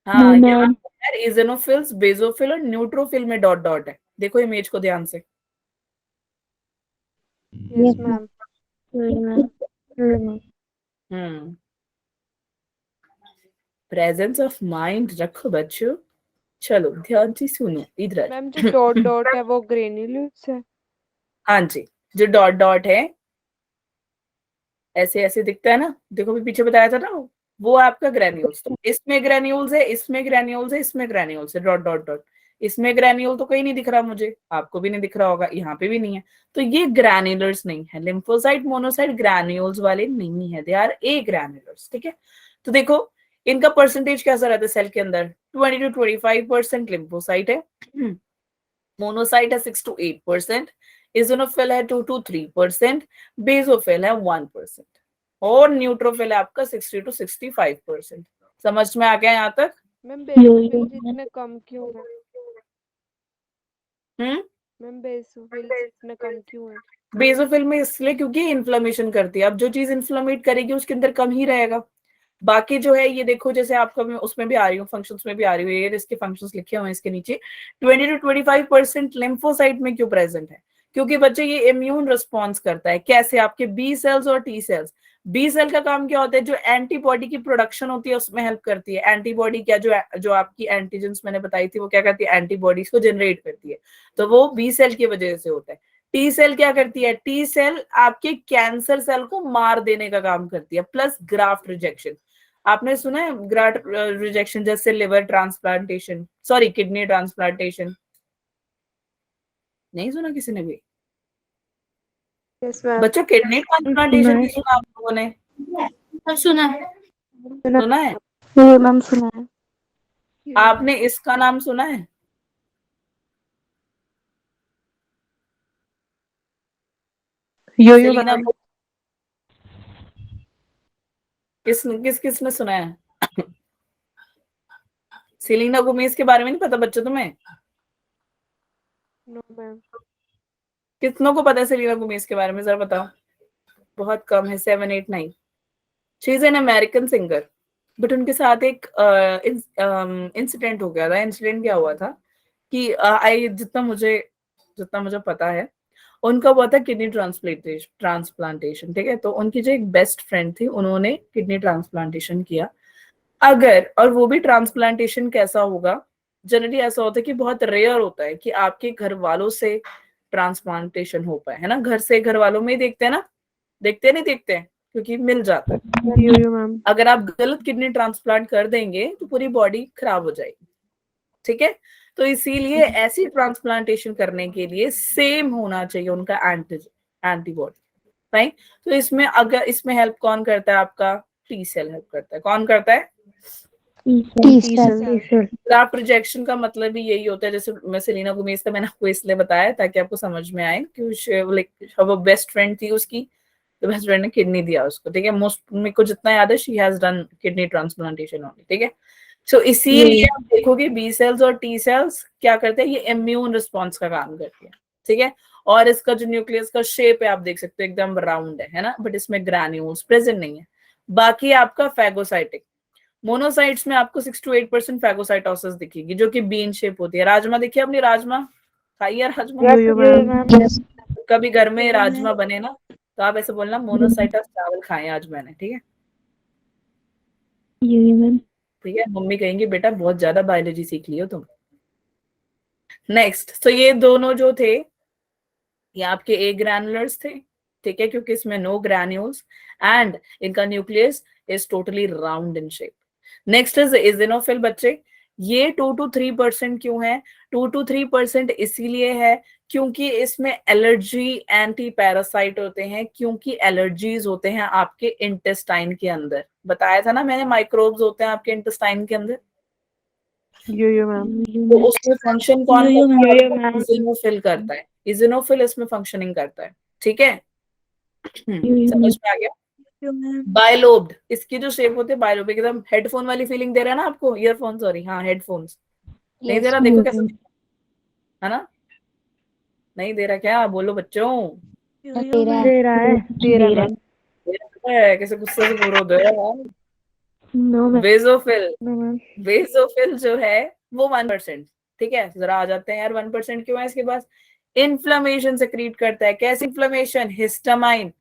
Speaker 2: हाँ,
Speaker 1: No,
Speaker 2: यहाँ
Speaker 1: ma'am.
Speaker 2: पर इजनोफिल्स, बेसोफिल और न्यूट्रोफिल में डॉट डॉट है। देखो इमेज को ध्यान से।
Speaker 4: Yes ma'am.
Speaker 1: You, ma'am. You, ma'am.
Speaker 2: Hmm presence of mind रखो बच्चों। चलो ध्यान से सुनो इधर।
Speaker 4: मैम जो डॉट डॉट है वो ग्रेन्युल्स है।
Speaker 2: हाँ जी, जो डॉट डॉट है, ऐसे ऐसे दिखता है ना, देखो भी पीछे बताया था ना, वो आपका ग्रेन्यूल्स। तो इसमें ग्रेन्यूल्स है, इसमें ग्रेन्यूल्स है, इसमें ग्रेन्यूल्स है, डॉट डॉट डॉट। इसमें ग्रेन्यूल तो कहीं नहीं दिख रहा मुझे, आपको भी नहीं दिख रहा होगा, यहाँ पे भी नहीं है। तो ये ग्रैन्युलर्स नहीं है। लिम्फोसाइट, मोनोसाइट ग्रैन्यूल्स वाले नहीं है, दे आर ए ग्रैन्युलर्स, ठीक है। तो देखो इनका परसेंटेज कैसा रहता है सेल के अंदर, 20 to 25% लिम्फोसाइट है, मोनोसाइट है 6 to 8%, इजोनोफिल है 2 to 3%, बेसोफिल है 1%, और न्यूट्रोफिल है आपका 60 to 65%। समझ में आ गया यहाँ तक?
Speaker 4: मैम बेसोफिल जितने कम क्यों है? मैम बेसोफिल जितने कम क्यों है?
Speaker 2: बेसोफिल में इसलिए क्योंकि इन्फ्लेमेशन करती है। अब जो चीज इन्फ्लेमेट करेगी उसके अंदर कम ही रहेगा। बाकी जो है ये देखो, जैसे आपका मैं उसमें भी आ रही हूँ, फंक्शंस में भी आ रही हूँ, ये इसके फंक्शंस लिखे हुए हैं इसके नीचे। 20 to 25% लिम्फोसाइट में क्यों प्रेजेंट है? क्योंकि बच्चे ये इम्यून रिस्पॉन्स करता है। कैसे? आपके बी सेल्स और टी सेल्स। बी सेल का काम क्या होता है? जो एंटीबॉडी की प्रोडक्शन होती है उसमें हेल्प करती है। एंटीबॉडी क्या, जो आपकी एंटीजेंस मैंने बताई थी, वो क्या करती है? एंटीबॉडीज को जनरेट करती है। तो वो बी सेल की वजह से होता है। टी सेल क्या करती है? टी सेल आपके कैंसर सेल को मार देने का काम करती है, प्लस ग्राफ्ट रिजेक्शन। आपने सुना है ग्राफ्ट रिजेक्शन, जैसे liver transplantation, sorry kidney transplantation? नहीं सुना किसी ने भी?
Speaker 4: Yes ma'am.
Speaker 2: बच्चों किडनी ट्रांसप्लांटेशन नहीं सुना आप लोगों ने?
Speaker 3: सुना है।
Speaker 2: सुना है?
Speaker 1: You, ma'am. सुना है।
Speaker 2: आपने इसका नाम सुना है?
Speaker 4: यो
Speaker 2: सेलिना,
Speaker 4: मैम।
Speaker 2: किसने सुना है? सेलिना गोमेज के बारे में नहीं पता बच्चों तुम्हें?
Speaker 4: No ma'am.
Speaker 2: कितनों को पता है सेलिना गोमेज के बारे में, जरा बताओ। बहुत कम है, 7 8 9। She is an American singer, but उनके साथ एक इंसिडेंट हो गया था। इंसिडेंट क्या हुआ था कि जितना मुझे पता है, उनका हुआ था किडनी ट्रांसप्लांटेशन। ठीक है, तो उनकी जो एक बेस्ट फ्रेंड थी, उन्होंने किडनी ट्रांसप्लांटेशन किया। अगर, और वो भी ट्रांसप्लांटेशन कैसा होगा, जनरली ऐसा होता है कि बहुत रेयर होता है कि आपके घर वालों से ट्रांसप्लांटेशन हो पाए, है ना। घर से घर वालों में ही देखते हैं ना, देखते नहीं देखते हैं, क्योंकि मिल जाता है।
Speaker 4: यो मैम।
Speaker 2: अगर आप गलत किडनी ट्रांसप्लांट कर देंगे तो पूरी बॉडी खराब हो जाएगी। ठीक है, तो इसीलिए ऐसी ट्रांसप्लांटेशन करने के लिए सेम होना चाहिए उनका एंटीबॉडी। राइट, तो इसमें हेल्प कौन करता है? आपका टी सेल हेल्प करता है। कौन करता है?
Speaker 3: T cell.
Speaker 2: ग्राफ्ट रिजेक्शन का मतलब भी यही होता है। जैसे मैं सेलिना गोमेज का मैंने आपको इसलिए बताया ताकि आपको समझ में आए कि वो बेस्ट फ्रेंड थी उसकी, तो बेस्ट फ्रेंड ने किडनी दिया उसको। ठीक है, मोस्ट मेरे को जितना याद है, she has done kidney transplantation only. ठीक है, सो इसीलिए आप देखोगे बी सेल्स और टी सेल्स क्या करते हैं, ये इम्यून रिस्पॉन्स का काम करती है। ठीक है, और इसका जो न्यूक्लियस का शेप है आप देख सकते हो एकदम राउंड है ना, बट इसमें ग्रैन्यूल्स प्रेजेंट नहीं है। बाकी आपका फैगोसाइटिक, मोनोसाइट्स में आपको 6 to 8% फैगोसाइटोसिस दिखेगी, जो कि बीन शेप होती है। राजमा देखिए आपने, राजमा खाइए राजमा। कभी घर में राजमा बने ना, तो आप ऐसे बोलना मोनोसाइटस चावल खाए आज मैंने। ठीक है, ठीक है, मम्मी कहेंगी बेटा बहुत ज्यादा बायोलॉजी सीख लियो तुम। नेक्स्ट, तो ये दोनों जो थे, ये आपके ए ग्रैनुलर्स थे। ठीक है, क्योंकि इसमें नो ग्रैन्यूल्स एंड इनका nucleus is totally round in shape. Next is eosinophil बच्चे। ये 2 to 3% क्यों है? 2 to 3% इसीलिए है क्योंकि इसमें एलर्जी एंटी पैरासाइट होते हैं, क्योंकि एलर्जीज होते हैं आपके इंटेस्टाइन के अंदर। बताया था ना मैंने, माइक्रोब्स होते हैं आपके इंटेस्टाइन के अंदर।
Speaker 4: यो मैम।
Speaker 2: तो उसमें फंक्शन कौन करता है? इजिनोफिल करता है। इजिनोफिल इसमें फंक्शनिंग करता है। ठीक है, समझ में आ गया? बायलोब्ड, इसकी जो शेप होती है बायलोब, एकदम हेडफोन वाली फीलिंग दे रहा है ना आपको, ईयरफोन, सॉरी, हाँ हेडफोन्स नहीं दे रहा, देखो कैसे है ना, नहीं दे रहा क्या? बोलो बच्चों,
Speaker 3: दे रहा है।
Speaker 2: कैसे गुस्से से पूरा दे रहा है। वेजोफिल जो है वो 1%। ठीक है, जरा आ जाते हैं यार, 1% क्यों है इसके पास? इन्फ्लेमेशन सेक्रीट करता है। कैसी इन्फ्लेमेशन? हिस्टामाइन।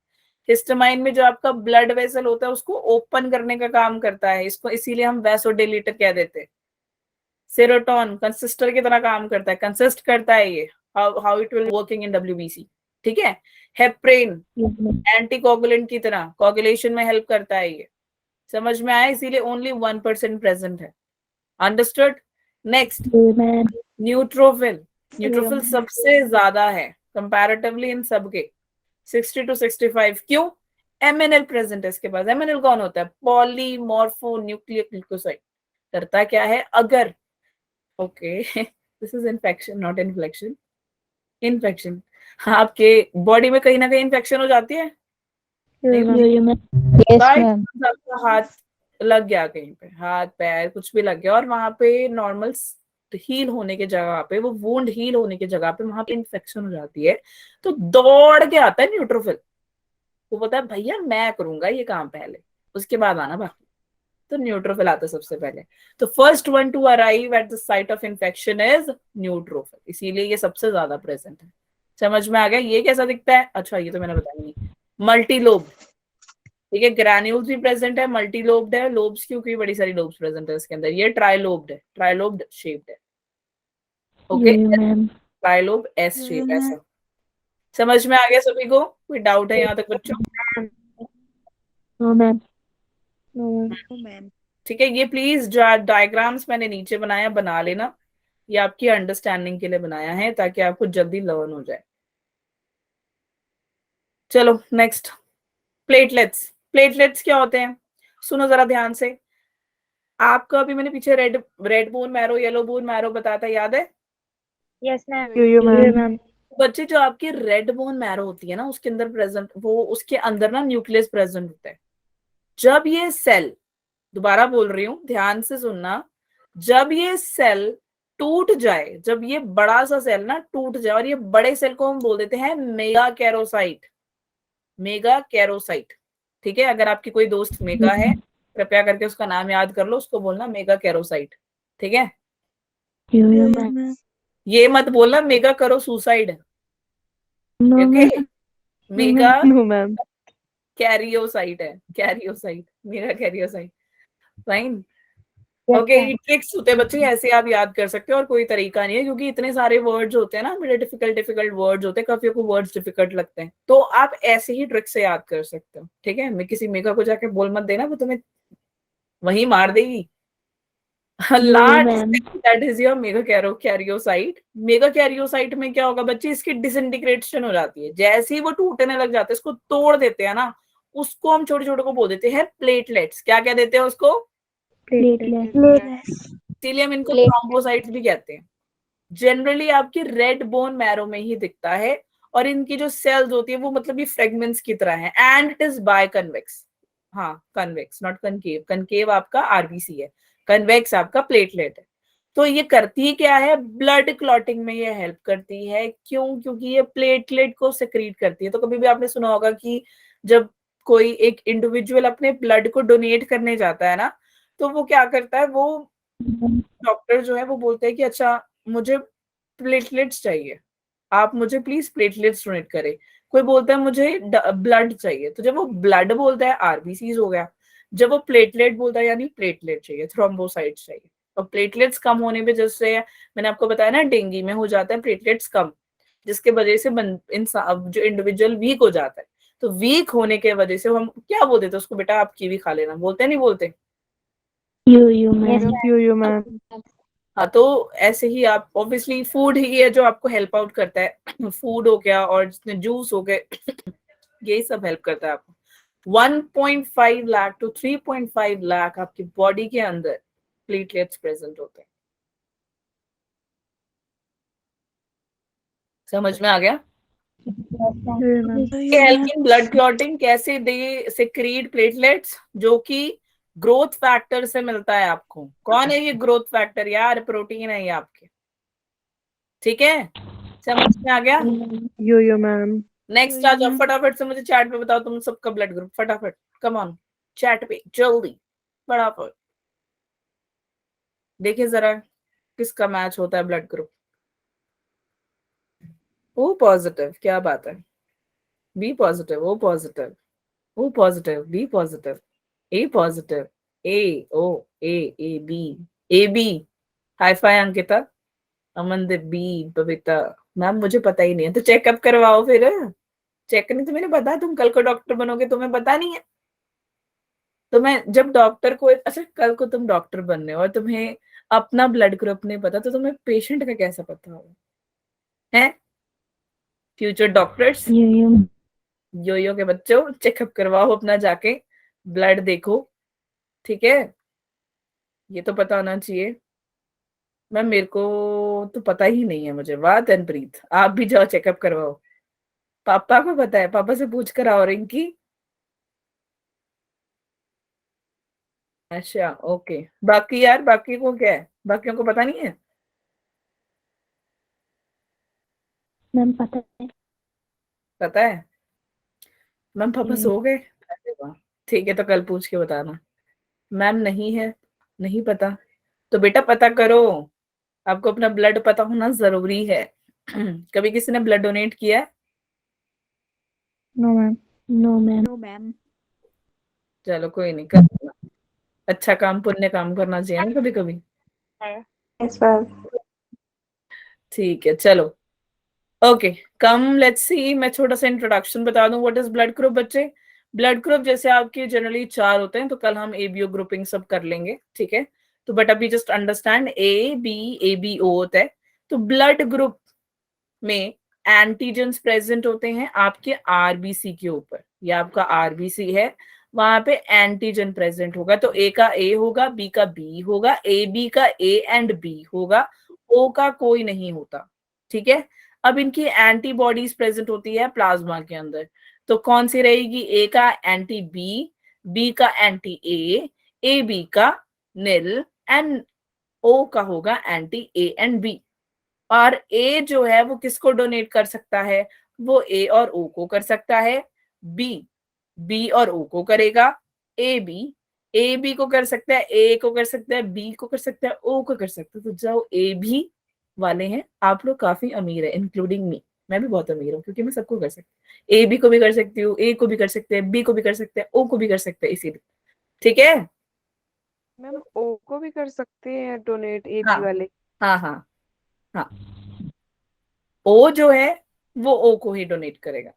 Speaker 2: हिस्टामाइन में जो आपका ब्लड वेसल होता है उसको ओपन करने का काम करता है, इसको इसीलिए हम वैसोडिलेटर कह देते हैं। सेरोटोन कंसिस्टर की तरह काम करता है, कंसिस्ट करता है ये, how it will working in WBC. ठीक है, हेप्रेन एंटीकोगुलेंट की तरह कोगुलेशन में हेल्प करता है ये। समझ में आया? इसीलिए ओनली 1% प्रेजेंट है। अंडरस्टूड? Next, neutrophil. न्यूट्रोफिल सबसे ज्यादा है कंपैरेटिवली इन सबके, 60 to 65। क्यों? एमएनएल प्रेजेंट है इसके पास। एमएनएल कौन होता है? Polymorpho nuclear glucoside. करता क्या है? अगर, okay this is infection not inflection, infection. आपके बॉडी में कहीं ना कहीं इन्फेक्शन हो जाती है, आपका हाथ लग गया कहीं पे, हाथ पैर कुछ भी लग गया, और वहां पे नॉर्मल हील होने के जगह पे, वो वुंड हील होने की जगह पे वहां पे इन्फेक्शन हो जाती है, तो दौड़ के आता है न्यूट्रोफिल। वो बोलता है भैया मैं करूंगा ये काम पहले, उसके बाद आना बाकी। तो न्यूट्रोफिल आता है सबसे पहले। तो first one two arrive at the site of infection is neutrophil, इसीलिए ये सबसे ज्यादा प्रेजेंट है। समझ में आ गया? ये कैसा दिखता है? अच्छा, ये तो मैंने बताया नहीं। मल्टीलोब, ठीक है, ग्रैन्यूल्स भी प्रेजेंट है, मल्टीलोब्ड है। लोब्स क्योंकि बड़ी सारी लोब्स प्रेजेंट है इसके अंदर। ये ट्राइलोब्ड है, ट्राइलोब्ड शेप्ड है। ओके, ट्राइलोब एस शेप ऐसा। समझ में आ गया सभी को? कोई डाउट है यहाँ तक बच्चों? ठीक है, ये प्लीज जो डायग्राम्स मैंने नीचे बनाया बना लेना, ये आपकी अंडरस्टैंडिंग के लिए बनाया है ताकि आपको जल्दी लर्न हो जाए। चलो नेक्स्ट, प्लेटलेट्स। प्लेटलेट्स क्या होते हैं? सुनो जरा ध्यान से। आपको अभी मैंने पीछे red bone marrow, yellow bone marrow बताया था, याद है?
Speaker 6: Yes ma'am.
Speaker 2: बच्चे, जो आपकी रेड बोन मैरो होती है ना, उसके अंदर प्रेजेंट, वो उसके अंदर ना न्यूक्लियस प्रेजेंट होता है। जब ये सेल, दोबारा बोल रही हूं, ध्यान से सुनना, जब ये सेल टूट जाए, जब ये बड़ा सा सेल ना टूट जाए, और ये बड़े सेल को हम बोल देते हैं मेगा कैरोसाइट, मेगा कैरोसाइट। ठीक है, अगर आपकी कोई दोस्त मेगा है, कृपया करके उसका नाम याद कर लो, उसको बोलना मेगा कैरोसाइट। ठीक है,
Speaker 1: यो मैम।
Speaker 2: ये मत बोलना मेगा करो suicide.
Speaker 1: No
Speaker 2: okay,
Speaker 1: ma'am.
Speaker 2: Mega
Speaker 4: No, ma'am.
Speaker 2: Karyocyte है, karyocyte, megakaryocyte. Fine. Okay, ये ट्रिक्स होते हैं बच्चे, ऐसे आप याद कर सकते हो, और कोई तरीका नहीं है, क्योंकि इतने सारे वर्ड्स होते हैं ना, बड़े डिफिकल्ट वर्ड्स होते हैं, काफी को वर्ड्स डिफिकल्ट लगते हैं, तो आप ऐसे ही ट्रिक से याद कर सकते हो। ठीक है, मैं किसी मेगा को जाके बोल मत देना, वो तुम्हें वहीं मार देगी। That is your mega karyocyte. Mega karyocyte में क्या होगा बच्चे, इसकी डिसइंटीग्रेशन हो जाती है, जैसे ही वो टूटने लग जाते हैं, इसको तोड़ देते हैं ना, उसको हम छोटे छोटे को बोल देते हैं प्लेटलेट्स। क्या क्या देते हैं उसको? इसीलिए हम इनको थ्रोम्बोसाइट्स भी कहते हैं। जनरली आपकी रेड बोन मैरो में ही दिखता है, और इनकी जो सेल्स होती है वो मतलब ये फ्रेगमेंट्स की तरह है, and it is by convex. हाँ, कन्वेक्स नॉट कनकेव, कनकेव आपका आरबीसी है, कन्वेक्स आपका प्लेटलेट है। तो ये करती क्या है, ब्लड क्लॉटिंग में ये हेल्प करती है। क्यों? क्योंकि ये प्लेटलेट को सेक्रीट करती है। तो कभी भी आपने सुना होगा कि जब कोई एक इंडिविजुअल अपने ब्लड को डोनेट करने जाता है ना, तो वो क्या करता है, वो डॉक्टर जो है वो बोलते हैं कि अच्छा मुझे प्लेटलेट्स चाहिए, आप मुझे प्लीज प्लेटलेट्स डोनेट करें। कोई बोलता है मुझे ब्लड चाहिए, तो जब वो ब्लड बोलता है आरबीसीज हो गया, जब वो प्लेटलेट बोलता है यानी प्लेटलेट चाहिए, थ्रोम्बोसाइट्स चाहिए। और प्लेटलेट्स कम होने पे, जैसे मैंने आपको बताया ना, डेंगू में हो जाता है प्लेटलेट्स कम, जिसके वजह से इंसान जो इंडिविजुअल वीक हो जाता है। तो वीक होने के वजह से हम क्या बोलते थे उसको, बेटा आप कीवी खा लेना, बोलते नहीं बोलते?
Speaker 1: यो मैम।
Speaker 4: Yo, ma'am.
Speaker 2: हाँ, तो ऐसे ही आप ऑब्वियसली फूड ही है जो आपको हेल्प आउट करता है। फूड हो गया, और जितने जूस हो गए, यही सब हेल्प करता है आपको। 1.5 लाख टू 3.5 लाख आपकी बॉडी के अंदर प्लेटलेट्स प्रेजेंट होते हैं। समझ में आ गया? हेल्प इन ब्लड क्लॉटिंग कैसे दे सेक्रीट प्लेटलेट्स, जो कि ग्रोथ फैक्टर से मिलता है आपको। कौन है ये ग्रोथ फैक्टर यार? प्रोटीन है ये आपके। ठीक है, समझ में आ गया?
Speaker 4: Yo, ma'am.
Speaker 2: नेक्स्ट आ जाओ, फटाफट से मुझे चैट पे बताओ तुम सबका ब्लड ग्रुप, फटाफट, कम ऑन, चैट पे जल्दी, फटाफट देखिए जरा किसका मैच होता है ब्लड ग्रुप। ओ पॉजिटिव, क्या बात है। B positive, O positive, O positive, B positive, A positive, A O, A B, A B. Hi fi Ankita, Amandeep B, Babita. Ma'am मुझे पता ही नहीं है, तो चेकअप करवाओ फिर। चेक नहीं, तुम्हें पता, तुम कल को डॉक्टर बनोगे, तुम्हें पता नहीं है? तो मैं जब डॉक्टर को, अच्छा कल को तुम डॉक्टर बनने हो और तुम्हें अपना ब्लड ग्रुप नहीं पता, तो तुम्हें पेशेंट का कैसा पता होगा? है फ्यूचर डॉक्टर्स, यो के बच्चों, चेकअप करवाओ अपना जाके, ब्लड देखो। ठीक है, ये तो पता होना चाहिए। मैम मेरे को तो पता ही नहीं है मुझे। वाह तनप्रीत, आप भी जाओ चेकअप करवाओ। पापा को पता है, पापा से पूछ कर आओ रिंकी। अच्छा ओके, बाकी यार बाकी को क्या है, बाकियों को पता नहीं है?
Speaker 1: मैम पता है।
Speaker 2: पता है? मैम पापा सो गए? अरे वाह, ठीक है, तो कल पूछ के बताना। मैम नहीं है, नहीं पता, तो बेटा पता करो, आपको अपना ब्लड पता होना जरूरी है। कभी किसी ने ब्लड डोनेट किया है?
Speaker 4: No, ma'am.
Speaker 1: No ma'am.
Speaker 2: चलो कोई नहीं, कर अच्छा काम, पुण्य काम करना चाहिए ना कभी कभी।
Speaker 4: Yes, ma'am.
Speaker 2: ठीक है चलो, ओके कम लेट्स सी। मैं छोटा सा इंट्रोडक्शन बता दूं, व्हाट इज ब्लड ग्रुप बच्चे। ब्लड ग्रुप जैसे आपके जनरली 4 होते हैं, तो कल हम एबीओ ग्रुपिंग सब कर लेंगे, ठीक है? तो बट अभी just understand, A B O होता है। तो ब्लड ग्रुप में एंटीजेंस प्रेजेंट होते हैं आपके आरबीसी के ऊपर। ये आपका आरबीसी है, वहां पे एंटीजन प्रेजेंट होगा। तो ए का ए होगा, बी का बी होगा, ए बी का ए एंड बी होगा, ओ का कोई नहीं होता। ठीक है, अब इनकी एंटीबॉडीज प्रेजेंट होती है प्लाज्मा के अंदर। तो कौन सी रहेगी? ए का एंटी बी, बी का एंटी ए बी का नील एंड ओ का होगा एंटी ए एंड बी। और ए जो है वो किसको डोनेट कर सकता है, वो ए और ओ को कर सकता है, बी और ओ को करेगा, ए बी को कर सकता है, ए को कर सकता है, बी को कर सकता है, ओ को कर सकता है। तो जो ए भी वाले हैं आप लोग काफी अमीर है, इंक्लूडिंग मी, मैं भी बहुत अमीर हूँ क्योंकि मैं सबको कर सकती हूँ, ए बी को भी कर सकती हूँ, ए को भी कर सकते हैं, बी को भी कर सकते हैं, ओ को भी कर सकते हैं, इसीलिए ठीक है।
Speaker 4: मैम ओ को भी कर सकते हैं डोनेट ए
Speaker 2: हाँ
Speaker 4: बी वाले।
Speaker 2: हाँ हाँ हाँ, ओ जो है वो ओ को ही डोनेट करेगा,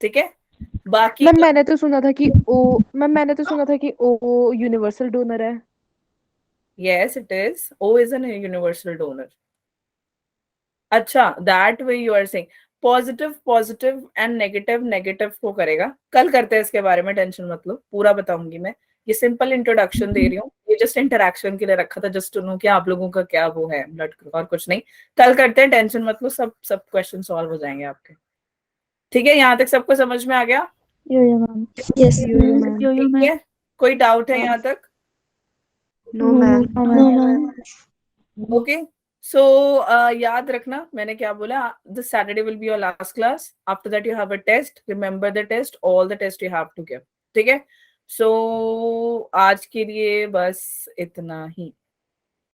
Speaker 2: ठीक है। बाकी
Speaker 4: मैम मैंने तो सुना था कि ओ यूनिवर्सल डोनर है।
Speaker 2: yes it is, O is an universal donor। अच्छा, that way you are saying positive and negative को करेगा, कल करते हैं इसके बारे में, टेंशन मत लो, पूरा बताऊंगी मैं। ये सिंपल इंट्रोडक्शन दे रही हूँ, ये जस्ट इंटरेक्शन के लिए रखा था, जस्ट टू नो कि आप लोगों का क्या वो है ब्लड ग्रुप, और कुछ नहीं। कल करते हैं, टेंशन मत लो, सब क्वेश्चन सॉल्व हो जाएंगे आपके, ठीक है। यहाँ तक सबको समझ में आ गया?
Speaker 1: यो यो मैम।
Speaker 3: Yes,
Speaker 1: ma'am.
Speaker 2: ठीक है, कोई डाउट है यहाँ तक?
Speaker 4: No ma'am.
Speaker 1: No ma'am.
Speaker 2: Okay, so याद रखना मैंने क्या बोला, this Saturday will be your last class, after that you have a test, remember the test, all the test you have to give, ठीक है। सो आज के लिए बस इतना ही।